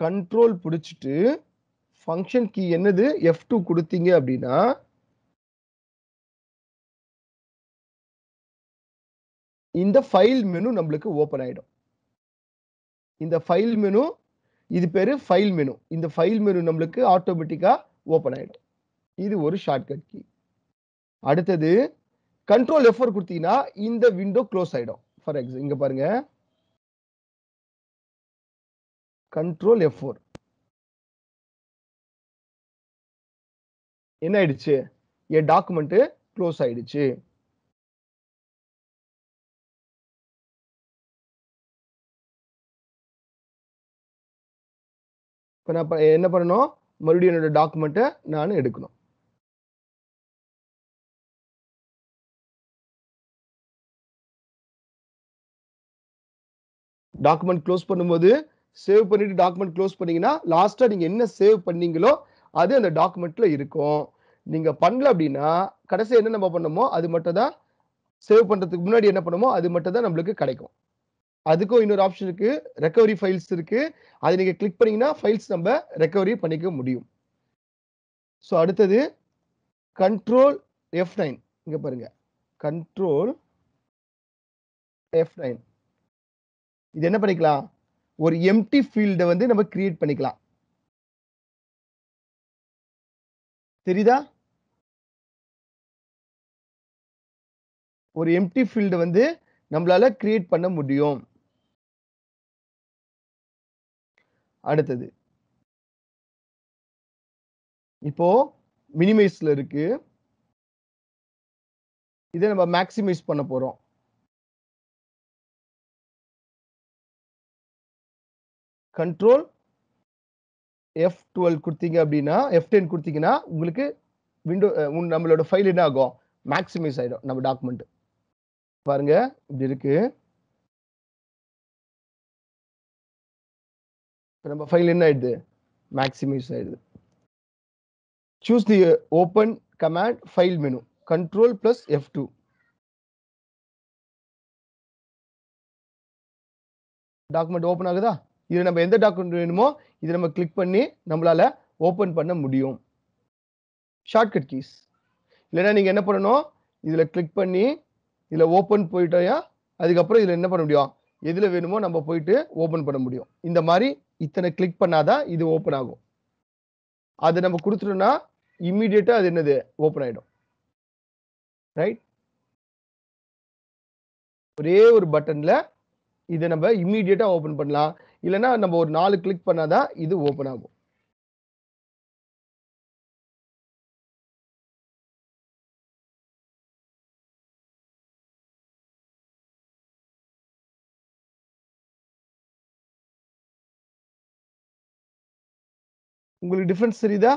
C: கண்ட்ரோல் பிடிச்சிட்டு ஃபங்க்ஷன் கீ என்னது F2 கொடுத்தீங்க அப்படின்னா இந்த ஃபைல் மெனு நம்மளுக்கு ஓபன் ஆயிடும். இந்த ஃபைல் மெனு, இது பேரு ஃபைல் மெனு. இந்த ஃபைல் மெனு நம்மளுக்கு ஆட்டோமேட்டிக்கா ஓபன் ஆயிடும். இது ஒரு ஷார்ட்கட் கீ. அடுத்தது கண்ட்ரோல் F4 கொடுத்தீங்கன்னா இந்த விண்டோ க்ளோஸ் ஆயிடும். ஃபார் எக்ஸாம்பிள் இங்க பாருங்க, கண்ட்ரோல் F4 என்ன ஆயிடுச்சு, என் டாக்குமெண்ட் க்ளோஸ் ஆயிடுச்சு. இப்போ நான் என்ன பண்ணணும், மறுபடியும் என்னோட டாக்குமெண்ட்டை நான் எடுக்கணும். டாக்குமெண்ட் க்ளோஸ் பண்ணும்போது சேவ் பண்ணிட்டு டாக்குமெண்ட் க்ளோஸ் பண்ணீங்கன்னா லாஸ்டா நீங்க என்ன சேவ் பண்ணீங்களோ அது அந்த டாக்குமெண்ட்ல இருக்கும். நீங்க பண்ணல அப்படின்னா கடைசி என்ன நம்ம பண்ணமோ அது மட்டும் தான், சேவ் பண்றதுக்கு முன்னாடி என்ன பண்ணுமோ அது மட்டும் தான் நம்மளுக்கு கிடைக்கும். அதுக்கும் இன்னொரு ஆப்ஷன் இருக்கு, ரெக்கவரி ஃபைல்ஸ் இருக்கு. அதை நீங்க கிளிக் பண்ணீங்கன்னா ஃபைல்ஸ் நம்ம ரெக்கவரி பண்ணிக்க முடியும். ஸோ அடுத்தது கண்ட்ரோல் F9, இங்க பாருங்க கண்ட்ரோல் F9, இது என்ன பண்ணிக்கலாம், ஒரு எம்டி ஃபீல்டை வந்து நம்ம கிரியேட் பண்ணிக்கலாம். தெரியுதா? ஒரு எம்டி ஃபீல்டை வந்து நம்மளால கிரியேட் பண்ண முடியும். அடுத்தது இப்போ மினிமைஸ்ல இருக்கு, இதை நம்ம மேக்ஸிமைஸ் பண்ண போறோம். கண்ட்ரோல் F12 கொடுத்தீங்க அப்படின்னா, F10 கொடுத்தீங்கன்னா உங்களுக்கு விண்டோ நம்மளோட ஃபைல் என்ன ஆகும், மேக்ஸிமைஸ் ஆயிடும் நம்ம டாக்குமெண்ட். பாருங்க இப்படி இருக்கு, நம்ம ஃபைல் என்ன ஆயிடுது, மேக்ஸிமைஸ் ஆயிடுது. Choose the open command file menu, control plus F2. Document open ஆகுதா? இது நம்ம எந்த டாக்குமெண்ட் வேணுமோ இதை நம்ம கிளிக் பண்ணி நம்மளால ஓபன் பண்ண முடியும். Shortcut keys. இல்லைன்னா நீங்க என்ன பண்ணணும், இதுல கிளிக் பண்ணி இதுல ஓபன் போயிட்டோயா, அதுக்கப்புறம் இதுல என்ன பண்ண முடியும், எதுல வேணுமோ நம்ம போயிட்டு ஓபன் பண்ண முடியும். இந்த மாதிரி இத்தனை கிளிக் பண்ணாதான் இது ஓபன் ஆகும். அதை நம்ம கொடுத்துட்டோம்னா இம்மிடியேட்டா அது என்னது ஓபன் ஆயிடும். ரைட், ஒரே ஒரு பட்டன்ல இதை நம்ம இம்மிடியேட்டா ஓபன் பண்ணலாம். இல்லைன்னா நம்ம ஒரு 4 கிளிக் பண்ணாதான் இது ஓபன் ஆகும். உங்களுக்கு டிஃபரன்ஸ் தெரியுதா?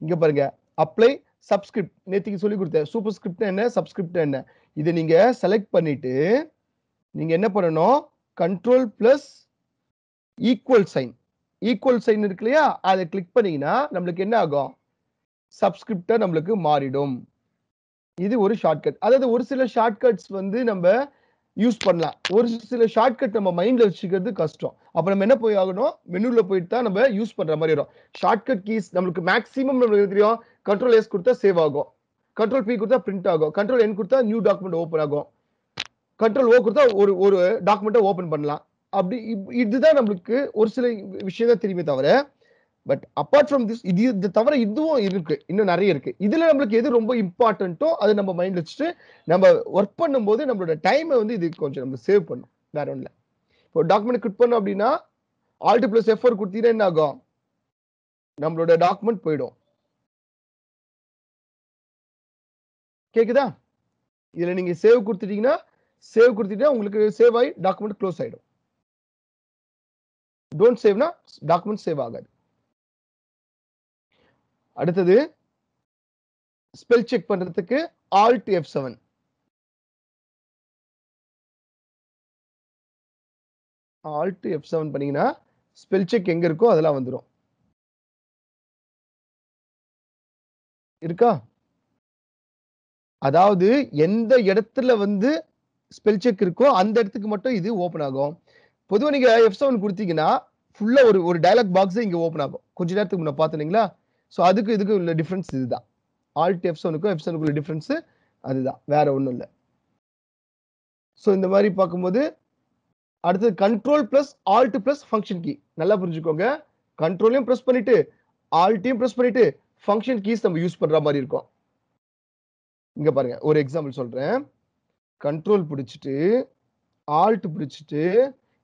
C: இங்க பாருங்க, அப்ளை சப்ஸ்கிரிப்ட், நேத்திக்கு சொல்லி கொடுத்தேன். சூப்பர் ஸ்கிரிப்ட் என்ன, சப்ஸ்கிரிப்ட் என்ன, இதை நீங்க செலக்ட் பண்ணிட்டு நீங்க என்ன பண்ணணும், control plus equal sign, equal sign இருக்கு இல்லையா, அதை கிளிக் பண்ணீங்கன்னா நம்மளுக்கு என்ன ஆகும், சப்ஸ்கிரிப்டா நம்மளுக்கு மாறிடும். இது ஒரு ஷார்ட்கட். அதாவது ஒரு சில ஷார்ட்கட்ஸ் வந்து நம்ம யூஸ் பண்ணலாம், ஒரு சில ஷார்ட்கட் நம்ம மைண்ட்ல வச்சுக்கிறது கஷ்டம். அப்ப நம்ம என்ன போய் ஆகணும், மெனுல போயிட்டு தான் நம்ம யூஸ் பண்ற மாதிரி வரும். ஷார்ட்கட் கீஸ் நம்மளுக்கு மேக்ஸிமம் நம்மளுக்கு தெரியும், கண்ட்ரோல் எஸ் கொடுத்தா சேவ் ஆகும், கண்ட்ரோல் பி கொடுத்தா பிரிண்ட் ஆகும், கண்ட்ரோல் என் கொடுத்தா நியூ டாக்குமெண்ட் ஓப்பன் ஆகும், கண்ட்ரோல் ஓ கொடுத்தா ஒரு டாக்குமெண்ட்டை ஓப்பன் பண்ணலாம். அப்படி இதுதான் நம்மளுக்கு ஒரு சில விஷயம் தான் தெரியுமே தவிர, பட் அப்பார்ட் ஃப்ரம் திஸ் இது தவிர இதுவும் இருக்கு, இன்னும் நிறைய இருக்கு. இதுல நம்மளுக்கு எது ரொம்ப இம்பார்ட்டன்ட்டோ அதை நம்ம மைண்ட் வச்சுட்டு நம்ம ஒர்க் பண்ணும்போது நம்மளோட டைமை வந்து இது கொஞ்சம் நம்ம சேவ் பண்ணும், வேற ஒன்றும் இல்லை. இப்போ டாக்குமெண்ட் கிளிக் பண்ணோம் அப்படின்னா Alt + F4 கொடுத்தீங்கன்னா என்ன ஆகும், நம்மளோட டாக்குமெண்ட் போயிடும். கேக்குதா? இதுல நீங்க சேவ் கொடுத்துட்டீங்கன்னா உங்களுக்கு சேவ் ஆகி டாக்குமெண்ட் க்ளோஸ் ஆயிடும். டோன்ட் சேவ்னா டாக்குமெண்ட் சேவ் ஆகாது. அடுத்தது ஸ்பெல் செக் பண்றதுக்கு Alt F7. Alt F7 பண்ணீங்கன்னா ஸ்பெல் செக் எங்க இருக்கோ அதெல்லாம் வந்துடும். இருக்கா? அதாவது எந்த இடத்துல வந்து ஸ்பெல் செக் இருக்கோ அந்த இடத்துக்கு மட்டும் இது ஓபன் ஆகும். பொதுவாக நீங்க F7 கொடுத்தீங்கன்னா ஃபுல்லா ஒரு டயலாக் பாக்ஸ் இங்க ஓபன் ஆகும். கொஞ்ச நேரத்துக்கு முன்ன பாத்தீங்களா? சோ அதுக்கு இதுக்கு உள்ள டிஃபரன்ஸ் இதுதான். Alt F7க்கும் F7க்கும் உள்ள டிஃபரன்ஸ் அதுதான், வேற ஒண்ணும் இல்லை. சோ இந்த மாதிரி பார்க்கும்போது அடுத்து control plus alt plus function key. நல்லா புரிஞ்சுக்கோங்க, கண்ட்ரோலையும் பிரஸ் பண்ணிட்டு ஆல்ட்டையும் பிரஸ் பண்ணிட்டு ஃபங்க்ஷன் கீஸ் நம்ம யூஸ் பண்ற மாதிரி இருக்கும். இங்க பாருங்க, ஒரு எக்ஸாம்பிள் சொல்றேன். கண்ட்ரோல் பிடிச்சிட்டு ஆல்ட் பிடிச்சிட்டு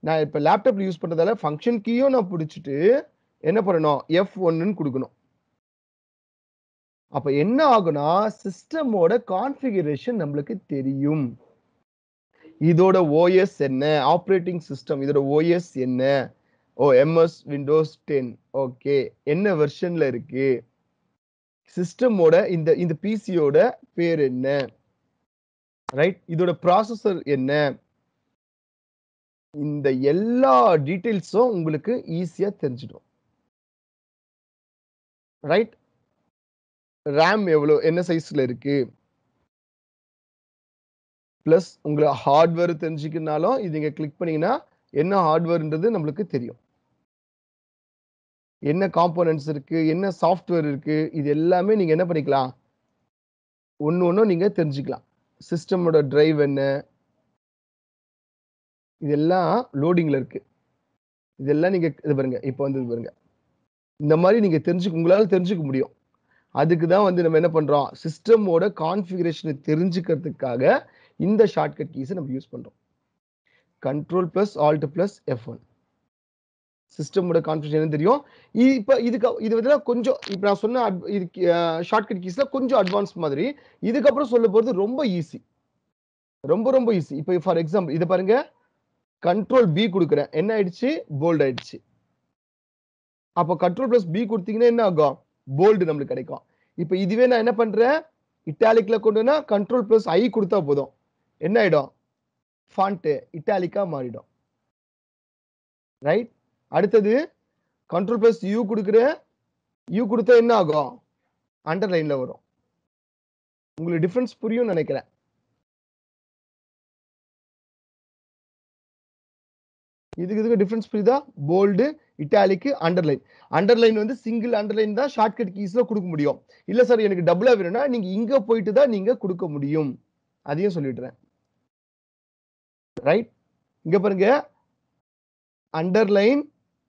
C: நான் இப்ப லேப்டாப்ல யூஸ் பண்றதால ஃபங்க்ஷன் கீயும் நான் பிடிச்சிட்டு என்ன பண்ணணும், F1 கொடுக்கணும். அப்ப என்ன ஆகும்னா சிஸ்டமோட கான்ஃபிகரேஷன் நம்மளுக்கு தெரியும். இதோட OS என்ன, ஆப்ரேட்டிங் சிஸ்டம் இதோட OS என்ன, MS Windows 10, ஓகே, என்ன வெர்ஷன்ல இருக்கு, சிஸ்டமோட இந்த பிசியோட பேர் என்ன, ரைட், இதோட ப்ராசஸர் என்ன, இந்த எல்லா டீடைல்ஸும் உங்களுக்கு ஈஸியா தெரிஞ்சிடும். ரைட், RAM எவ்வளவு என்ன சைஸ்ல இருக்கு, பிளஸ் உங்களை ஹார்ட்வேர் தெரிஞ்சுக்கனாலும் இது நீங்க கிளிக் பண்ணீங்கன்னா என்ன ஹார்ட்வேர்ன்றது நம்மளுக்கு தெரியும். என்ன காம்போனன்ட்ஸ் இருக்கு, என்ன சாஃப்ட்வேர் இருக்கு, இது எல்லாமே நீங்க என்ன பண்ணிக்கலாம், ஒன்னும் நீங்க தெரிஞ்சுக்கலாம். சிஸ்டமோட டிரைவ் என்ன, இதெல்லாம் லோடிங்ல இருக்கு. இதெல்லாம் நீங்க இது பாருங்க, இப்போ வந்து இது பாருங்க, இந்த மாதிரி நீங்க உங்களால தெரிஞ்சுக்க முடியும். அதுக்கு தான் வந்து நம்ம என்ன பண்றோம், சிஸ்டமோட கான்ஃபிகரேஷனை தெரிஞ்சுக்கிறதுக்காக இந்த ஷார்ட்கட் கீஸை நம்ம யூஸ் பண்றோம். Control plus alt plus F1 சிஸ்டமோட கான்ஃபிகரேஷன் தெரியும். இப்ப இது வந்து கொஞ்சம் இப்ப நான் சொன்ன ஷார்ட்கட் கீஸ்ல கொஞ்சம் அட்வான்ஸ் மாதிரி. இதுக்கப்புறம் சொல்ல போறது ரொம்ப ஈஸி, ரொம்ப ஈஸி. இப்போ ஃபார் எக்ஸாம்பிள் இதை பாருங்க, கண்ட்ரோல் B கொடுக்குறேன், என்ன ஆயிடுச்சு, போல்ட் ஆயிடுச்சு. அப்போ கண்ட்ரோல் பிளஸ் B கொடுத்தீங்கன்னா என்ன ஆகும், போல்டு நம்மளுக்கு கிடைக்கும். இப்போ இதுவே நான் என்ன பண்றேன், இட்டாலிக்ல கொண்டுனா கண்ட்ரோல் பிளஸ் I கொடுத்தா போதும், என்ன ஆயிடும், ஃபாண்ட் இட்டாலிக்கா மாறிடும். ரைட், அடுத்தது கண்ட்ரோல் பிளஸ் U கொடுக்குறேன், U கொடுத்தா என்ன ஆகும், அண்டர்லைன்ல வரும். உங்களுக்கு டிஃபரன்ஸ் புரியும் நினைக்கிறேன். இதுக்கு டிஃபரன்ஸ் புரியுதா, போல்டு, இட்டாலிக், அண்டர்லைன். அண்டர்லைன் வந்து சிங்கிள் அண்டர்லைன் தான் ஷார்ட்கட் கீஸ்ல கொடுக்க முடியும். இல்ல சார் எனக்கு டபுளா வேணும்னா நீங்க இங்க போயிட்டு தான் நீங்க கொடுக்க முடியும், அதையும் சொல்லிடுறேன். ரைட், இங்க பாருங்க, underline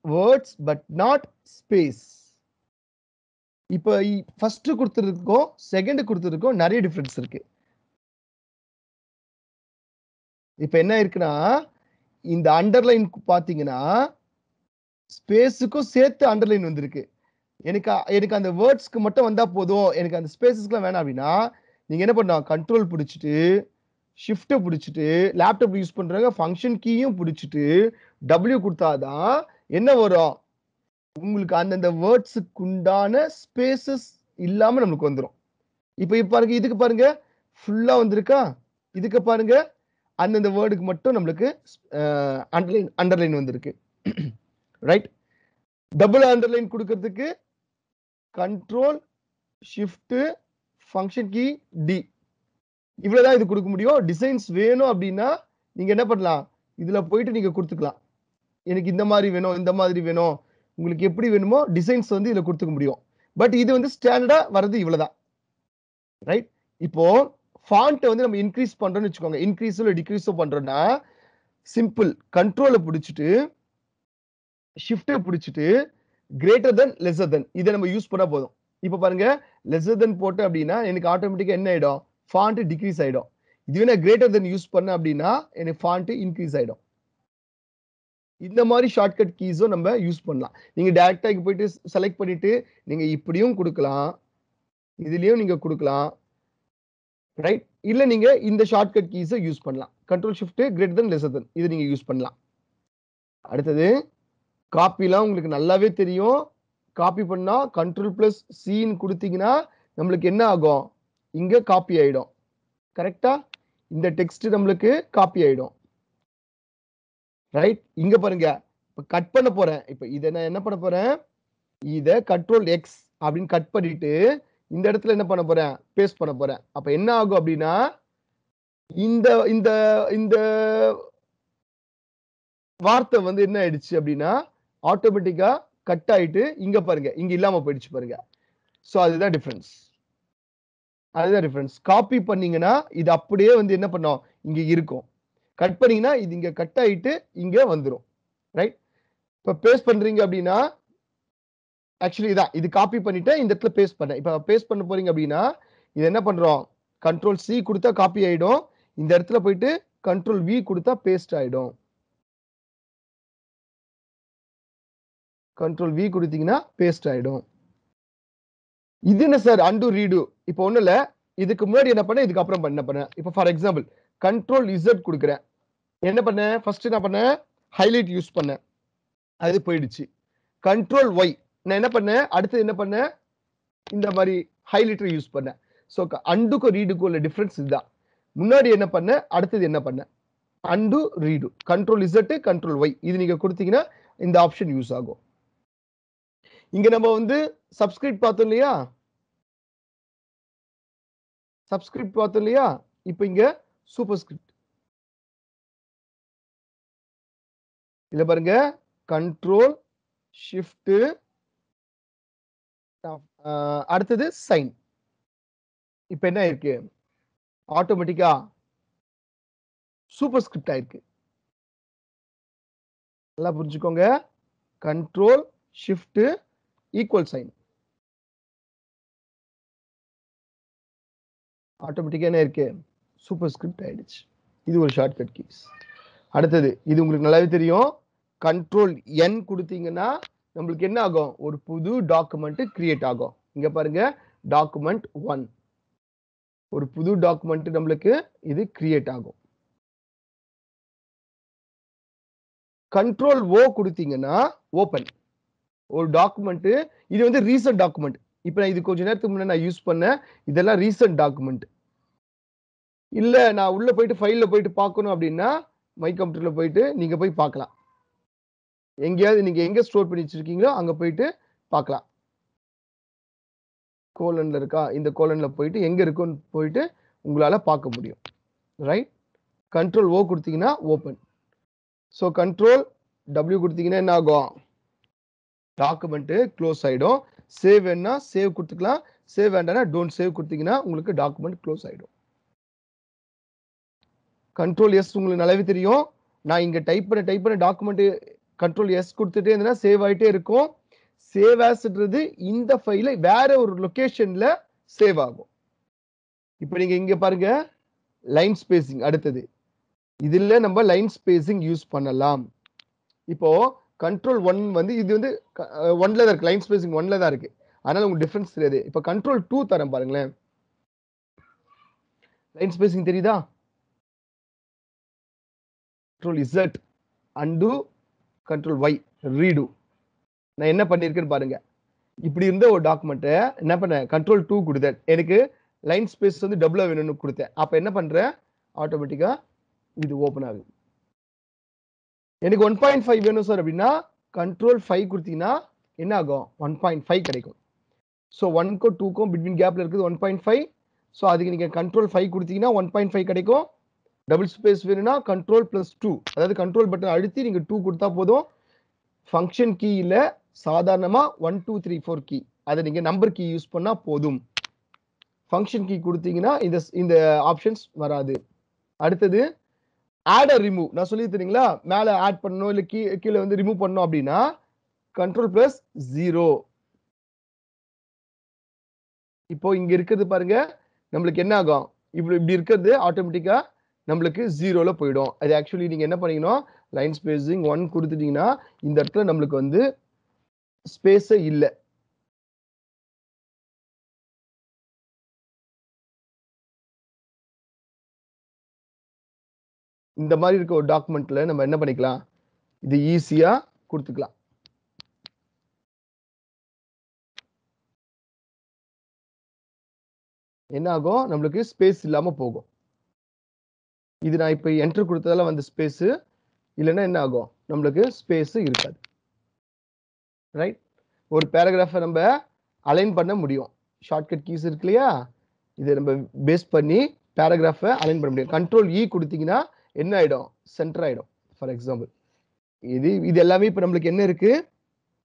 C: words but not space. இப்போ ஃபர்ஸ்ட் கொடுத்துருக்கோம் செகண்ட் கொடுத்துருக்கோம் நிறைய டிஃபரன்ஸ் இருக்கு. இப்ப என்ன இருக்குன்னா, இந்த அண்டர்லைன் பாத்தீங்கன்னா ஸ்பேஸுக்கும் சேர்த்து அண்டர்லைன் வந்திருக்கு. எனக்கு அந்த வேர்ட்ஸ்க்கு மட்டும் வந்தா போதும், எனக்கு அந்த ஸ்பேசஸ்க்குலாம் வேணாம் அப்படின்னா நீங்க என்ன பண்ணலாம், கண்ட்ரோல் பிடிச்சிட்டு ஷிஃப்ட்டை பிடிச்சிட்டு லேப்டாப் யூஸ் பண்றாங்க ஃபங்க்ஷன் கீயும் பிடிச்சிட்டு W கொடுத்தாதான் என்ன வரும், உங்களுக்கு அந்தந்த வேர்ட்ஸுக்கு உண்டான ஸ்பேசஸ் இல்லாம நம்மளுக்கு வந்துடும். இப்ப பாருங்க, இதுக்கு பாருங்க ஃபுல்லா வந்திருக்கா, இதுக்கு பாருங்க அந்தந்த வேர்டுக்கு மட்டும் நம்மளுக்கு அண்டர்லைன் வந்திருக்கு. ரைட், டபுள் அண்டர்லைன் கொடுக்கிறதுக்கு control shift function key D, இவ்வளவுதான் இது கொடுக்க முடியும். டிசைன்ஸ் வேணும் அப்படின்னா நீங்க என்ன பண்ணலாம், இதுல போயிட்டு நீங்க கொடுத்துக்கலாம், எனக்கு இந்த மாதிரி வேணும் இந்த மாதிரி வேணும், உங்களுக்கு எப்படி வேணுமோ டிசைன்ஸ் வந்து இதுல கொடுத்துக்க முடியும். பட் இது வந்து ஸ்டாண்டர்டா வர்றது இவ்வளவுதான். ரைட், இப்போ ஃபாண்ட்டை வந்து நம்ம இன்க்ரீஸ் பண்றோம்னு வச்சுக்கோங்க, இன்க்ரீஸோ இல்லை டிக்ரீஸோ பண்றோம்னா சிம்பிள் கண்ட்ரோலை பிடிச்சிட்டு ஷிஃப்ட்டை பிடிச்சிட்டு கிரேட்டர் தென் லெஸர் தென் இதை நம்ம யூஸ் பண்ணா போதும். இப்போ பாருங்க லெஸர் தென் போட்டு அப்படின்னா எனக்கு ஆட்டோமேட்டிக்கா என்ன ஆயிடும், ஃபாண்ட் டிக்ரீஸ் ஆயிடும். இதுவே நான் கிரேட்டர் தென் யூஸ் பண்ண அப்படின்னா எனக்கு ஃபாண்ட் இன்க்ரீஸ் ஆயிடும். இந்த மாதிரி ஷார்ட்கட் கீஸும் நம்ம யூஸ் பண்ணலாம். நீங்க டைரக்டா போயிட்டு செலக்ட் பண்ணிட்டு நீங்க இப்படியும் கொடுக்கலாம், இதுலயும் நீங்க கொடுக்கலாம், ரைட்? இல்ல நீங்க இந்த ஷார்ட்கட் கீஸை யூஸ் பண்ணலாம். Control shift greater than lesser தென் இது நீங்க யூஸ் பண்ணலாம். அடுத்தது காப்பிலாம் உங்களுக்கு நல்லாவே தெரியும். காப்பி பண்ணா கண்ட்ரோல் பிளஸ் சின்னு கொடுத்தீங்கன்னா நம்மளுக்கு என்ன ஆகும், இங்க காப்பி ஆயிடும். கரெக்டா? இந்த டெக்ஸ்ட் நம்மளுக்கு காப்பி ஆயிடும். ரைட்? இங்க பாருங்க இப்ப கட் பண்ண போறேன். இப்ப இதை நான் என்ன பண்ண போறேன், இதை கண்ட்ரோல் எக்ஸ் அப்படின்னு கட் பண்ணிட்டு இந்த இடத்துல என்ன பண்ண போறேன், பேஸ்ட் பண்ண போறேன். அப்ப என்ன ஆகும் அப்படின்னா இந்த இந்த இந்த வார்த்தை வந்து என்ன ஆயிடுச்சு அப்படின்னா ஆட்டோமேட்டிக்கா கட் ஆயிட்டு இங்க பாருங்க இங்க இல்லாம போயிடுச்சு பாருங்க. சோ அதுதான் டிஃபரன்ஸ். அதுதான் டிஃபரன்ஸ். காப்பி பண்ணீங்கன்னா இது அப்படியே வந்து என்ன பண்ணோம், இங்க இருக்கும். கட் பண்ணீங்கன்னா இது இங்க கட் ஆயிட்டு இங்க வந்துடும். ரைட்? இப்ப பேஸ்ட் பண்றீங்க அப்படின்னா ஆக்சுவலி இதான் இது காப்பி பண்ணிட்டேன், இந்த இடத்துல பேஸ்ட் பண்ணேன். இப்ப பேஸ்ட் பண்ண போறீங்க அப்படின்னா இது என்ன பண்றோம், கண்ட்ரோல் சி கொடுத்தா காப்பி ஆயிடும். இந்த இடத்துல போயிட்டு கண்ட்ரோல் வி கொடுத்தா பேஸ்ட் ஆயிடும். கண்ட்ரோல் வி கொடுத்தீங்கன்னா பேஸ்ட் ஆயிடும். இது என்ன சார் அண்டு ரீடு? இப்போ ஒண்ணு இல்ல, இதுக்கு முன்னாடி என்ன பண்ண இதுக்கு அப்புறம் என்ன பண்ண. இப்போ ஃபார் எக்ஸாம்பிள் கண்ட்ரோல் இசட் கொடுக்குறேன். என்ன பண்ணேன், ஃபர்ஸ்ட் என்ன பண்ணேன், ஹைலைட் யூஸ் பண்ணேன், அது போயிடுச்சு. கண்ட்ரோல் ஒய் நான் என்ன பண்ணேன், அடுத்து என்ன பண்ணேன், இந்த மாதிரி ஹைலைட்டர் யூஸ் பண்ணேன். ஸோ அண்டுக்கும் ரீடுக்கும் உள்ள டிஃபரன்ஸ் இதுதான். முன்னாடி என்ன பண்ண, அடுத்தது என்ன பண்ண, undo redo. Control Z control Y இது நீங்க கொடுத்தீங்கன்னா இந்த ஆப்ஷன் யூஸ் ஆகும். இங்க நம்ம வந்து சப்ஸ்கிரிப்ட் பார்த்தோம் இல்லையா, சப்ஸ்கிரிப்ட் பார்த்தோம் இல்லையா, இப்போ இங்க சூப்பர் ஸ்கிரிப்ட். இதுல பாருங்க கண்ட்ரோல் ஷிஃப்ட் அடுத்தது சைன். இப்ப என்ன இருக்கு, ஆட்டோமேட்டிக்கா சூப்பர் ஸ்கிரிப்ட் ஆயிருக்கு. நல்லா புரிஞ்சுக்கோங்க, கண்ட்ரோல் ஷிஃப்ட் ஈக்குவல் சைன் ஆட்டோமேட்டிக்கா என்ன இருக்கு, சூப்பர் ஸ்கிரிப்ட் ஆயிடுச்சு. இது ஒரு ஷார்ட்கட் கீஸ். அடுத்தது இது உங்களுக்கு நல்லாவே தெரியும், கண்ட்ரோல் என் கொடுத்தீங்கன்னா நம்மளுக்கு என்ன ஆகும், ஒரு புது டாக்குமெண்ட் கிரியேட் ஆகும். இங்க பாருங்க டாக்குமெண்ட் 1 ஒரு புது டாக்குமெண்ட் நம்மளுக்கு இது கிரியேட் ஆகும். கண்ட்ரோல் ஓ கொடுத்தீங்கன்னா ஓபன் ஒரு டாக்குமெண்ட். இது வந்து ரீசன்ட் டாக்குமெண்ட். இப்ப நான் இது கொஞ்ச நேரத்துக்கு முன்னாடி நான் யூஸ் பண்ண இதெல்லாம் ரீசன்ட் டாக்குமெண்ட். இல்ல நான் உள்ள போயிட்டு ஃபைல்ல போயிட்டு பார்க்கணும் அப்படின்னா மை கம்ப்யூட்டர்ல போயிட்டு நீங்க போய் பார்க்கலாம். எங்கேயாவது நீங்க எங்க ஸ்டோர் பண்ணி வச்சிருக்கீங்களோ அங்க போயிட்டு பார்க்கலாம். கோலன்ல இருக்கா, இந்த கோலன்ல போயிட்டு எங்க இருக்குன்னு போயிட்டு உங்களால பார்க்க முடியும். ரைட்? கண்ட்ரோல் ஓ கொடுத்தீங்கன்னா ஓபன். ஸோ கண்ட்ரோல் டபிள்யூ கொடுத்தீங்கன்னா என்ன ஆகும், டாக்குமெண்ட் க்ளோஸ் ஆயிடும். சேவ் வேணா சேவ் கொடுத்துக்கலாம், சேவ் வேண்டாம்னா டோன்ட் சேவ் கொடுத்தீங்கன்னா உங்களுக்கு டாக்குமெண்ட் க்ளோஸ் ஆயிடும். கண்ட்ரோல் எஸ் உங்களுக்கு நல்லாவே தெரியும். நான் இங்க டைப் பண்ண டாக்குமெண்ட் கண்ட்ரோல் எஸ் கொடுத்துட்டே இருந்தேன்னா சேவ் ஆயிட்டே இருக்கும். சேவ் ஆஸ்ன்றது இந்த ஃபைலை வேற ஒரு லொகேஷன்ல சேவ் ஆகும். இப்போ நீங்க இங்க பாருங்க லைன் ஸ்பேசிங். அடுத்தது இதுல நம்ம லைன் ஸ்பேசிங் யூஸ் பண்ணலாம். இப்போ கண்ட்ரோல் 1 வந்து இது வந்து 1ல தான் இருக்கு, லைன் ஸ்பேசிங் 1ல தான் இருக்கு, அதனால உங்களுக்கு டிஃபரன்ஸ் தெரியாது. இப்போ கண்ட்ரோல் 2 தரேன் பாருங்களேன், லைன் ஸ்பேசிங் தெரியுதா, control Z undo control Y redo. நான் என்ன பண்ணிருக்கேன்னு பாருங்க, இப்படி இருந்த ஒரு டாக்குமெண்ட்டை என்ன பண்ணேன், கண்ட்ரோல் 2 கொடுத்தேன், எனக்கு லைன் ஸ்பேஸ் வந்து டபுளா வேணும்னு கொடுத்தேன். அப்ப என்ன பண்றேன், ஆட்டோமேட்டிக்கா இது ஓபன் ஆகுது. எனக்கு 1.5 வேணும் சார் அப்படின்னா கண்ட்ரோல் 5 கொடுத்தீங்கன்னா என்ன ஆகும், 1.5 கிடைக்கும். ஸோ 1க்கும் 2க்கும் பிட்வீன் கேப்ல இருக்குது 1.5. ஸோ அதுக்கு நீங்க கண்ட்ரோல் 5 கொடுத்தீங்கன்னா 1.5 கிடைக்கும். டபுள் ஸ்பேஸ் வேணும்னா கண்ட்ரோல் பிளஸ் 2, அதாவது கண்ட்ரோல் பட்டன் அழுத்தி நீங்க 2 கொடுத்தா போதும். ஃபங்க்ஷன் கீயில சாதாரணமா 1 2 3 4 கீ, அதை நீங்க நம்பர் கீ யூஸ் பண்ணா போதும். ஃபங்க்ஷன் கீ கொடுத்தீங்கன்னா இந்த ஆப்ஷன்ஸ் வராது. அடுத்தது ஆட் ஆர் ரிமூவ். நான் சொல்லி தரீங்களா, மேல ஆட் பண்ணணும் இல்ல கீழே வந்து ரிமூவ் பண்ணணும் அப்படின்னா Ctrl+0. இப்போ இங்க இருக்கிறது பாருங்க, நம்மளுக்கு என்ன ஆகும், இப்படி இருக்கிறது ஆட்டோமேட்டிக்கா நம்மளுக்கு 0ல போயிடும். அது ஆக்சுவலி நீங்க என்ன பண்ணீங்கன்னா லைன் ஸ்பேசிங் 1 கொடுத்துட்டீங்கன்னா இந்த இடத்துல நம்மளுக்கு வந்து ஸ்பேஸே இல்ல. இந்த மாதிரி இருக்க ஒரு டாக்குமெண்ட்ல நம்ம என்ன பண்ணிக்கலாம், இது ஈஸியா கொடுத்துக்கலாம். என்ன ஆகும், நம்மளுக்கு ஸ்பேஸ் இல்லாம போகும். இது நான் இப்ப என்டர் கொடுத்ததால வந்த ஸ்பேஸ், இல்லைன்னா என்ன ஆகும், நம்மளுக்கு ஸ்பேஸ் இருக்காது. ரைட். ஒரு பேராகிராஃபை நம்ம அலைன் பண்ண முடியும். ஷார்ட்கட் கீஸ் இருக்கு இல்லையா, இதை நம்ம பேஸ் பண்ணி பேராகிராஃபை அலைன் பண்ண முடியும். Ctrl+E கொடுத்தீங்கன்னா என்ன ஆயிடும், சென்டர் ஆயிடும். ஃபார் எக்ஸாம்பிள் இது எல்லாமே இப்ப நம்மளுக்கு என்ன இருக்கு,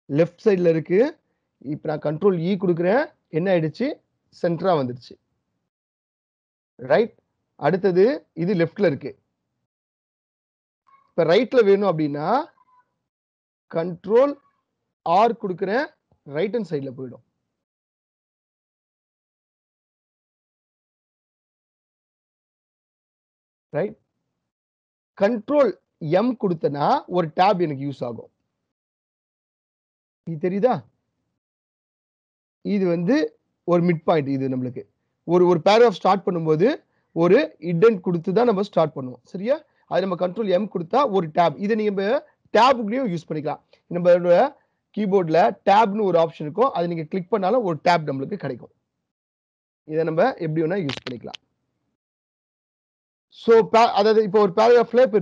C: லெஃப்ட் சைட்ல இருக்கு. இப்ப நான் Ctrl+E கொடுக்குறேன், என்ன ஆயிடுச்சு, சென்டரா வந்துடுச்சு. ரைட். அடுத்தது இது லெஃப்ட்ல இருக்கு. இப்ப ரைட்ல வேணும் அப்படின்னா Ctrl+R கொடுக்குறேன், ரைட் ஹேண்ட் சைட்ல போயிடும். ரைட். Ctrl+M கொடுத்தனா ஒரு tab எனக்கு யூஸ் ஆகும். இது தெரியுதா, இது வந்து ஒரு மிட் பாயிண்ட். இது நம்மளுக்கு ஒரு பேராகிராஃப் ஸ்டார்ட் பண்ணும்போது ஒரு இண்டென்ட் கொடுத்து தான் நம்ம ஸ்டார்ட் பண்ணுவோம். சரியா, அது நம்ம Ctrl+M கொடுத்தா ஒரு டேப். இதை நீங்க டேபுக்குள்ளேயும் யூஸ் பண்ணிக்கலாம். நம்ம கீபோர்ட்ல டேப்னு ஒரு ஆப்ஷன் இருக்கும், அதை நீங்க கிளிக் பண்ணாலும் ஒரு டேப் நம்மளுக்கு கிடைக்கும். இதை நம்ம எப்படி வேணா யூஸ் பண்ணிக்கலாம். ஸோ அதாவது இப்போ ஒரு பேராகிராஃப்ல இப்போ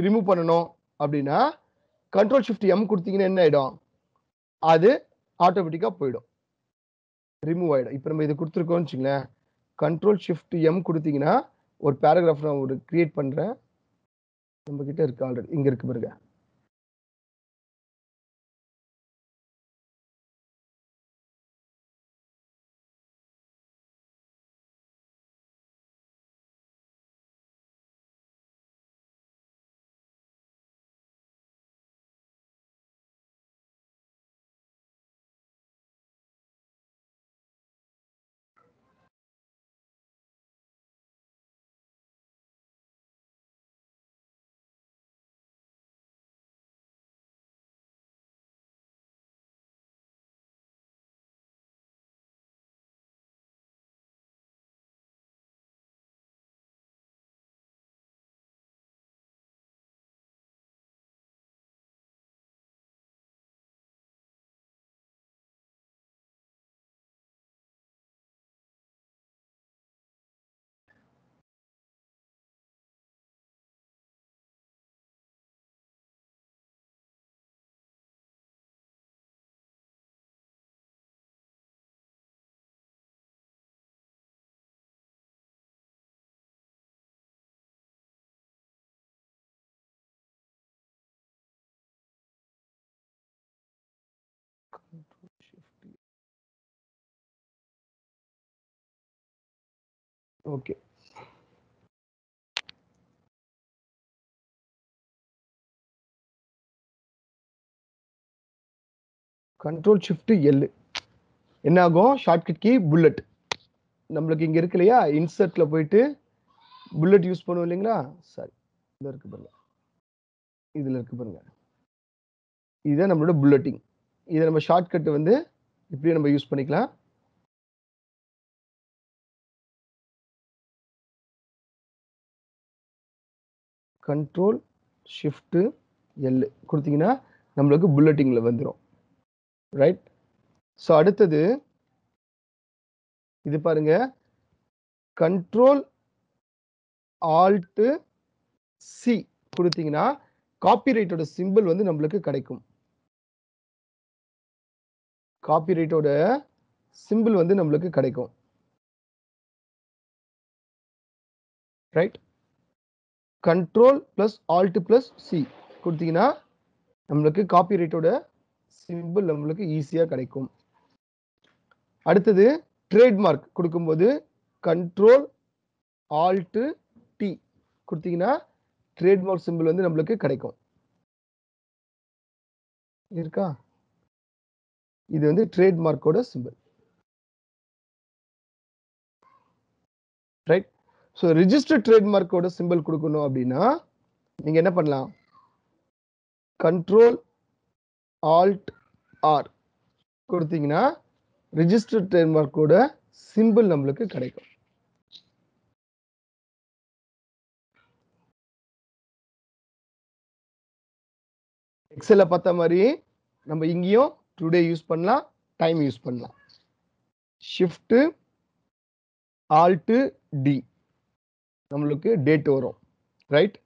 C: ரிமூவ் பண்ணணும் அப்படின்னா Ctrl+Shift+M கொடுத்தீங்கன்னா என்ன ஆயிடும், அது ஆட்டோமேட்டிக்கா போயிடும், ரிமூவ் ஆயிடும். இப்போ நம்ம இது கொடுத்துருக்கோம்னு வச்சுங்களேன், Ctrl+Shift+M கொடுத்தீங்கன்னா ஒரு பேராகிராஃப் நான் ஒரு கிரியேட் பண்றேன். நம்ம கிட்ட இருக்கு ஆல்ரெடி, இங்க இருக்கு பாருங்க. ஓகே, Ctrl+Shift+L என்ன ஆகும், ஷார்ட்கட் கீ புல்லட். நம்மளுக்கு இங்க இருக்கு இல்லையா, இன்சர்ட்ல போயிட்டு புல்லட் யூஸ் பண்ணுவோம் இல்லைங்களா, சரி இதுல இருக்கு பாருங்க, இதுல இருக்கு பாருங்க, இதுதான் நம்மளோட புல்லட்டிங். இதை நம்ம ஷார்ட்கட் வந்து இப்படியே நம்ம யூஸ் பண்ணிக்கலாம். Ctrl+Shift+L கொடுத்தீங்கன்னா நம்மளுக்கு புல்லட்டிங்ல வந்துடும். ரைட். ஸோ அடுத்தது இது பாருங்க, Ctrl+Alt+C கொடுத்தீங்கன்னா காப்பிரைட்டோட சிம்பிள் வந்து நம்மளுக்கு கிடைக்கும். காப்பிரைட்டோட சிம்பிள் வந்து நம்மளுக்கு கிடைக்கும். ரைட். Ctrl+Alt+C கொடுத்தீங்கன்னா நம்மளுக்கு காப்பிரைட்டோட சிம்பிள் நம்மளுக்கு ஈஸியா கிடைக்கும். அடுத்தது ட்ரேட்மார்க் கொடுக்கும்போது கண்ட்ரோல் ஆல்ட் டி கொடுத்தீங்கன்னா ட்ரேட்மார்க் சிம்பிள் வந்து நம்மளுக்கு கிடைக்கும். இருக்கா? இது வந்து ட்ரேட்மார்க்கோட சிம்பிள். ரைட். ஸோ ரிஜிஸ்டர்ட் ட்ரேட்மார்க்கோட சிம்பிள் கொடுக்கணும் அப்படின்னா நீங்க என்ன பண்ணலாம்? கண்ட்ரோல் ஆல்ட் ஆர் கொடுத்தீங்கன்னா ரிஜிஸ்டர்ட் ட்ரேட்மார்க்கோட சிம்பிள் நம்மளுக்கு கிடைக்கும். எக்ஸல்ல பார்த்த மாதிரி நம்ம இங்கேயும் டுடே யூஸ் பண்ணலாம், டைம் யூஸ் பண்ணலாம். ஷிஃப்ட் ஆல்ட் டி நம்மளுக்கு டேட் வரும். ரைட்.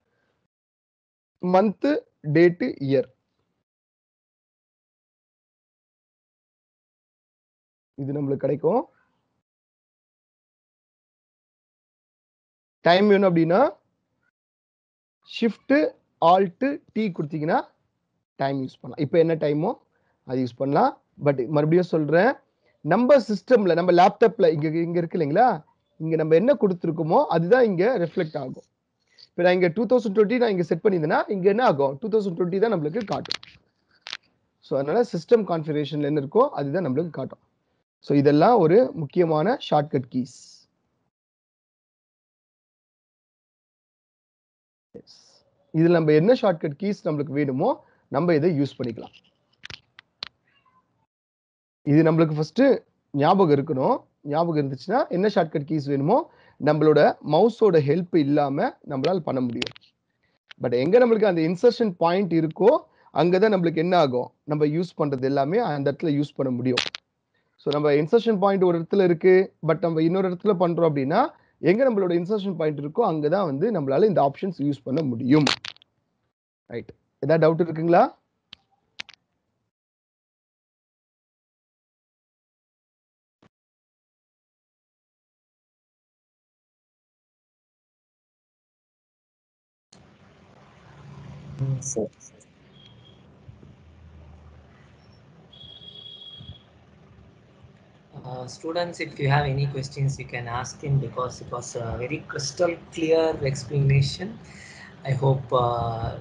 C: மந்த், டேட், இயர் இது நம்மளுக்கு கிடைக்கும். டைம் வேணும் அப்படின்னா ஷிஃப்ட் ஆல்ட் டி கொடுத்தீங்கன்னா டைம் யூஸ் பண்ணலாம். இப்போ என்ன டைமோ அது யூஸ் பண்ணலாம். பட் மறுபடியும் சொல்றேன், நம்ம சிஸ்டம்ல நம்ம லேப்டாப்ல இங்க இருக்கு இல்லைங்களா, இங்க நம்ம என்ன கொடுத்துருக்கோமோ அதுதான் இங்க ரிஃப்ளெக்ட் ஆகும். இப்போ நான் இங்க 2020 நான் இங்க செட் பண்ணியிருந்தேன்னா இங்க என்ன ஆகும்? 2020 தான் நம்மளுக்கு காட்டும். ஸோ அதனால சிஸ்டம் கான்ஃபிகரேஷன்ல என்ன இருக்கோ அதுதான் நம்மளுக்கு காட்டும். ஸோ இதெல்லாம் ஒரு முக்கியமான ஷார்ட்கட் கீஸ். இதில் நம்ம என்ன ஷார்ட்கட் கீஸ் நம்மளுக்கு வேணுமோ நம்ம இதை யூஸ் பண்ணிக்கலாம். இது நம்மளுக்கு ஃபர்ஸ்ட் ஞாபகம் இருக்கணும். ஞாபகம் இருந்துச்சுன்னா என்ன ஷார்ட்கட் கீஸ் வேணுமோ நம்மளோட மவுஸோட ஹெல்ப் இல்லாம நம்மளால பண்ண முடியும். பட் எங்க நம்மளுக்கு அந்த இன்சர்ஷன் பாயிண்ட் இருக்கோ அங்கதான் நம்மளுக்கு என்ன ஆகும்? நம்ம யூஸ் பண்றது எல்லாமே அந்த இடத்துல யூஸ் பண்ண முடியும். ஸோ நம்ம இன்சர்ஷன் பாயிண்ட் ஒரு இடத்துல இருக்கு, பட் நம்ம இன்னொரு இடத்துல பண்றோம் அப்படின்னா எங்க நம்மளோட இன்சர்ஷன் பாயிண்ட் இருக்கோ அங்கதான் வந்து நம்மளால இந்த ஆப்ஷன்ஸ் யூஸ் பண்ண முடியும். ரைட். ஏதாவது டவுட் இருக்குங்களா?
B: So, students, if you have any questions, you can ask him because it was a very crystal clear explanation. I hope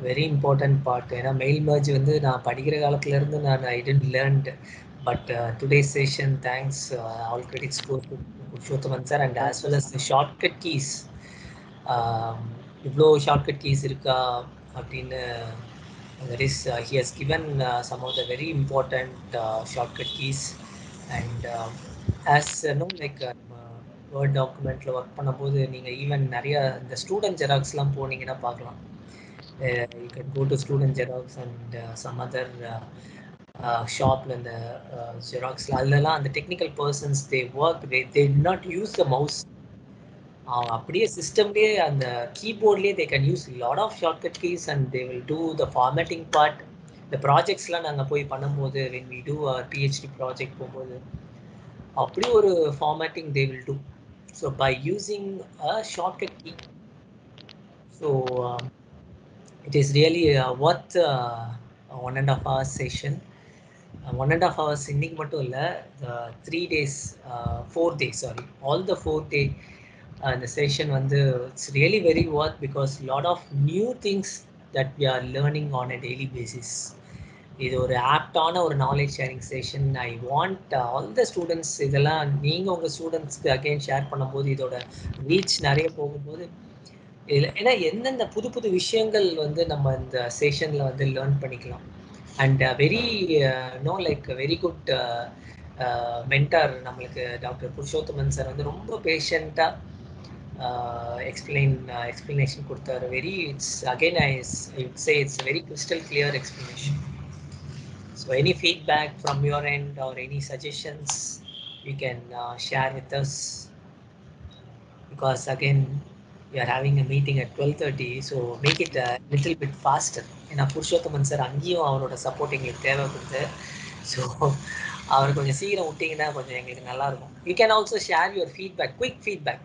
B: very important part. ஏன்னா மெயில் merge வந்து நான் படிக்கிற காலத்துல இருந்து I didn't learned, but today's session, thanks, all credits go to Purushothaman sir, and as well as the shortcut keys. இவ்வளோ shortcut keys இருக்கா அப்படின்னு, that is, he has given some of the very important shortcut keys. And as like Word டாக்குமெண்ட்ல work பண்ணும்போது நீங்கள் even நிறைய இந்த student ஜெராக்ஸ்லாம் போனீங்கன்னா பார்க்கலாம். You can go to student xerox and some other ஷாப்ல இந்த ஜெராக்ஸ்ல அதுலலாம் அந்த technical persons they work, they not use the mouse. அப்படியே சிஸ்டம்லேயே அந்த கீபோர்ட்லேயே they can use lot of shortcut keys and they will do the formatting part. இந்த ப்ராஜெக்ட்ஸ்லாம் நாங்கள் போய் பண்ணும்போது when we do our PhD project போகும்போது அப்படி ஒரு formatting they will do. So by using a shortcut key, so it is really worth 1.5 hours session. 1.5 hours இன்னைக்கு மட்டும் இல்லை, 3 days 4 days, sorry, all the 4 day the session வந்து it's really very worth, because lot of new things that we are learning on a daily basis. இது ஒரு ஆப்டான ஒரு knowledge sharing session. I want all the students, இதெல்லாம் நீங்கள் உங்கள் ஸ்டூடெண்ட்ஸ்க்கு again share பண்ணும்போது இதோட ரீச் நிறைய போகும்போது இதில் ஏன்னா எந்தெந்த புது புது விஷயங்கள் வந்து நம்ம இந்த செஷனில் வந்து லேர்ன் பண்ணிக்கலாம். And very like very good mentor நம்மளுக்கு டாக்டர் புருஷோத்தமன் சார் வந்து ரொம்ப பேஷண்ட்டாக explanation கொடுத்தாரு. Very it's again I would say it's a very crystal clear explanation. So any feedback from your end or any suggestions you can share with us, because again we are having a meeting at 12:30, so make it a little bit faster. ஏன்னா Purushothaman sir அங்கேயும் அவரோட support எங்களுக்கு தேவைப்படுது. So அவர் கொஞ்சம் சீக்கிரம் விட்டிங்கன்னா கொஞ்சம் எங்களுக்கு நல்லா இருக்கும். You can also share your feedback, quick feedback.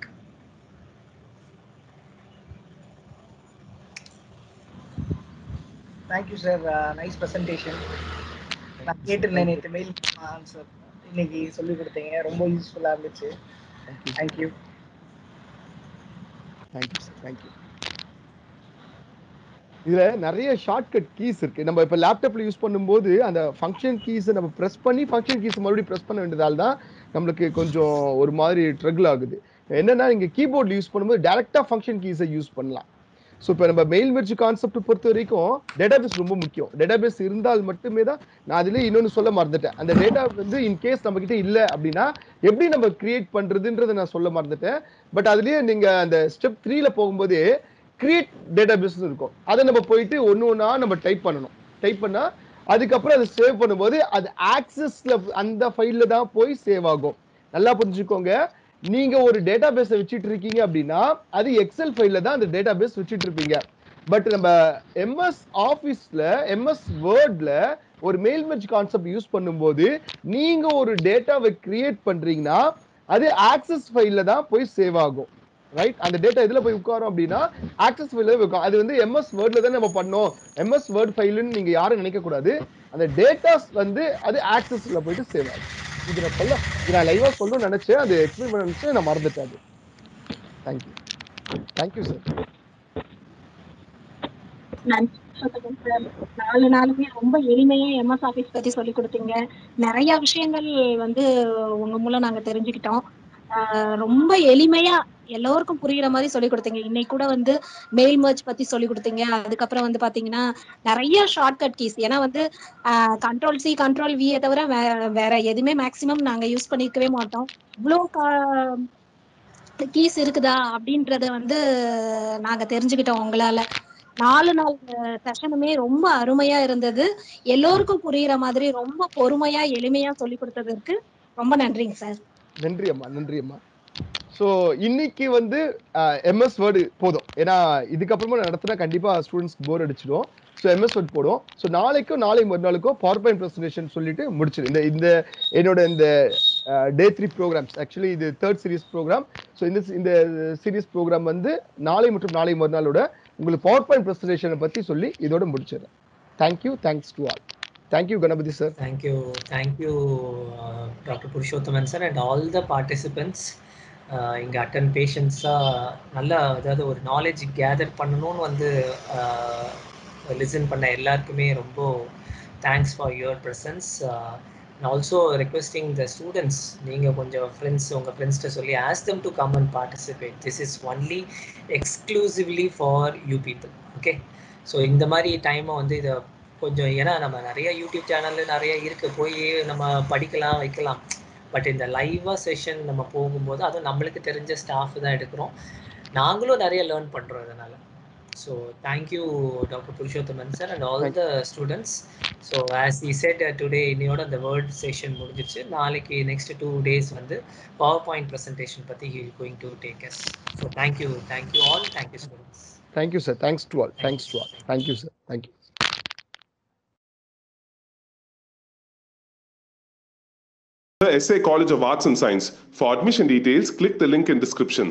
E: Thank you sir, nice presentation. நான் கேட்டிருந்தேன் நேற்று மெயில் ஆன்சர், இன்னைக்கு சொல்லி கொடுத்தீங்க, ரொம்ப யூஸ்ஃபுல்லாக இருந்துச்சு. தேங்க்யூ.
C: Thank you sir, thank you. இதுல நிறைய ஷார்ட்கட் கீஸ் இருக்கு. நம்ம இப்ப லேப்டாப்ல யூஸ் பண்ணும்போது அந்த ஃபங்க்ஷன் கீஸ் நம்ம பிரஸ் பண்ணி ஃபங்க்ஷன் கீஸ் மறுபடியும் பிரஸ் பண்ண வேண்டியதால தான் நம்மளுக்கு கொஞ்சம் ஒரு மாதிரி ட்ரகிள் ஆகுது. என்னன்னா நீங்க கீபோர்ட்ல யூஸ் பண்ணும்போது டைரக்டா ஃபங்க்ஷன் கீஸை யூஸ் பண்ணலாம். ஸோ இப்போ நம்ம மெயில் மெர்ஜ் கான்செப்ட் பொறுத்த வரைக்கும் டேட்டாபேஸ் ரொம்ப முக்கியம். டேட்டாபேஸ் இருந்தால் மட்டுமே தான். நான் அதுல இன்னொன்னு சொல்ல மறந்துட்டேன். அந்த டேட்டா வந்து இன்கேஸ் நம்ம கிட்ட இல்லை அப்படின்னா எப்படி நம்ம கிரியேட் பண்றதுன்றதை நான் சொல்ல மறந்துட்டேன். பட் அதுலயே நீங்க அந்த ஸ்டெப் 3ல போகும்போது கிரியேட் டேட்டாபேஸ் இருக்கும். அதை நம்ம போயிட்டு ஒண்ணா நம்ம டைப் பண்ணணும். டைப் பண்ணா அதுக்கப்புறம் அதை சேவ் பண்ணும்போது அது ஆக்சஸ்ல அந்த ஃபைல்ல தான் போய் சேவ் ஆகும். நல்லா புரிஞ்சுக்கோங்க. நீங்க ஒரு டேட்டாபேஸை வச்சுட்டு இருக்கீங்க அப்படின்னா அது எக்ஸல் ஃபைல்ல தான் அந்த டேட்டாபேஸ் வச்சுட்டு இருப்பீங்க. பட் நம்ம எம்எஸ் ஆஃபீஸ்ல எம்எஸ் வேர்ட்ல ஒரு மெயில் மெர்ஜ் கான்செப்ட் யூஸ் பண்ணும்போது நீங்க ஒரு டேட்டாவை கிரியேட் பண்றீங்கன்னா அது ஆக்சஸ் ஃபைல்ல தான் போய் சேவ் ஆகும். ரைட்? அந்த டேட்டா இதுல போய் உட்காரும் அப்படின்னா ஆக்சஸ் ஃபைல்ல இருக்கும். அது வந்து எம்எஸ் வேர்ட்ல தான் நம்ம பண்ணோம். எம்எஸ் வேர்ட் ஃபைல்னு நீங்க யாரும் நினைக்க கூடாது. அந்த டேட்டாஸ் வந்து அது ஆக்சஸ்ல போயிட்டு சேவ் ஆகும். இது நான் லைவா சொல்லணும்னு நினைச்சேன். அது எக்ஸ்பிளைன் பண்ண நினைச்சேன். நான் மறந்துட்டேன் அது. தேங்க்யூ. Thank you sir.
F: நாலு நாளுமே ரொம்ப எளிமையா எம்எஸ் ஆஃபீஸ் பத்தி சொல்லி கொடுத்தீங்க. நிறைய விஷயங்கள் வந்து உங்க மூலம் நாங்க தெரிஞ்சுக்கிட்டோம். ரொம்ப எளிமையா எல்லோருக்கும் புரியுற மாதிரி சொல்லி கொடுத்தீங்க. இன்னைக்கு கூட வந்து மெயில் மெர்ஜ் பத்தி சொல்லி கொடுத்தீங்க. அதுக்கப்புறம் வந்து பாத்தீங்கன்னா நிறைய ஷார்ட்கட் கீஸ். ஏன்னா வந்து Ctrl+C Ctrl+V தவிர வேற எதுவுமே மேக்சிமம் நாங்க யூஸ் பண்ணிக்கவே மாட்டோம். இவ்வளோ கீஸ் இருக்குதா அப்படின்றத வந்து நாங்க தெரிஞ்சுக்கிட்டோம் உங்களால. 4 நாள் செஷனுமே ரொம்ப அருமையா இருந்தது. எல்லோருக்கும் புரியுற மாதிரி ரொம்ப பொறுமையா எளிமையா சொல்லி கொடுத்ததற்கு ரொம்ப நன்றிங்க சார்.
C: நன்றி அம்மா, நன்றி அம்மா. ஸோ இன்னைக்கு வந்து எம்எஸ் வேர்டு போதும். ஏன்னா இதுக்கப்புறமா நடத்தினா கண்டிப்பா ஸ்டூடெண்ட்ஸ்க்கு போர் அடிச்சிடும். ஸோ எம்எஸ் வேர்ட் போடும். ஸோ நாளை மறுநாளுக்கும் பவர் பாயிண்ட் ப்ரெசன்டேஷன் சொல்லிட்டு முடிச்சிடும். இந்த என்னோட இந்த டே 3 ப்ரோக்ராம்ஸ் ஆக்சுவலி இது 3rd சீரிஸ் ப்ரோக்ராம். ஸோ இந்த சீரிஸ் ப்ரோக்ராம் வந்து நாளை மற்றும் நாளை மறுநாளோட உங்களுக்கு பவர் பாயிண்ட் ப்ரெசன்டேஷனை பத்தி சொல்லி இதோட முடிச்சிடுறேன். Thank you. Thanks to all. Thank you, Ganapati sir.
B: Thank you, Dr. Purushothaman sir, and all the participants. இங்கே அட்டன் பேஷன்ஸாக நல்லா அதாவது ஒரு நாலேஜ் கேதர் பண்ணணும்னு வந்து லிசன் பண்ண எல்லாருக்குமே ரொம்ப thanks for your presence. And also requesting the students, நீங்கள் கொஞ்சம் உங்கள் ஃப்ரெண்ட்ஸ்கிட்ட சொல்லி ask them to come and participate. This is only exclusively for you people. Okay, so இந்த மாதிரி டைமை வந்து இதை கொஞ்சம், ஏன்னா நம்ம நிறைய யூடியூப் சேனலில் நிறைய இருக்குது, போய் நம்ம படிக்கலாம் வைக்கலாம். பட் இந்த லைவாக செஷன் நம்ம போகும்போது அதுவும் நம்மளுக்கு தெரிஞ்ச ஸ்டாஃப் தான் எடுக்கிறோம். நாங்களும் நிறைய லேர்ன் பண்ணுறோம் இதனால். So thank you doctor Purushothaman sir and all the students. So as I said today இன்னையோட அந்த வேர்ல்ட் செஷன் முடிஞ்சிச்சு. நாளைக்கு நெக்ஸ்ட் 2 days வந்து பவர் பாயிண்ட் ப்ரெசன்டேஷன் பற்றி he going to take us. So thank you all. Thank you students.
C: Thank you sir. Thanks to all. Thank you sir. Thank you.
A: The SA College of Arts and Science. For admission details, click the link in description.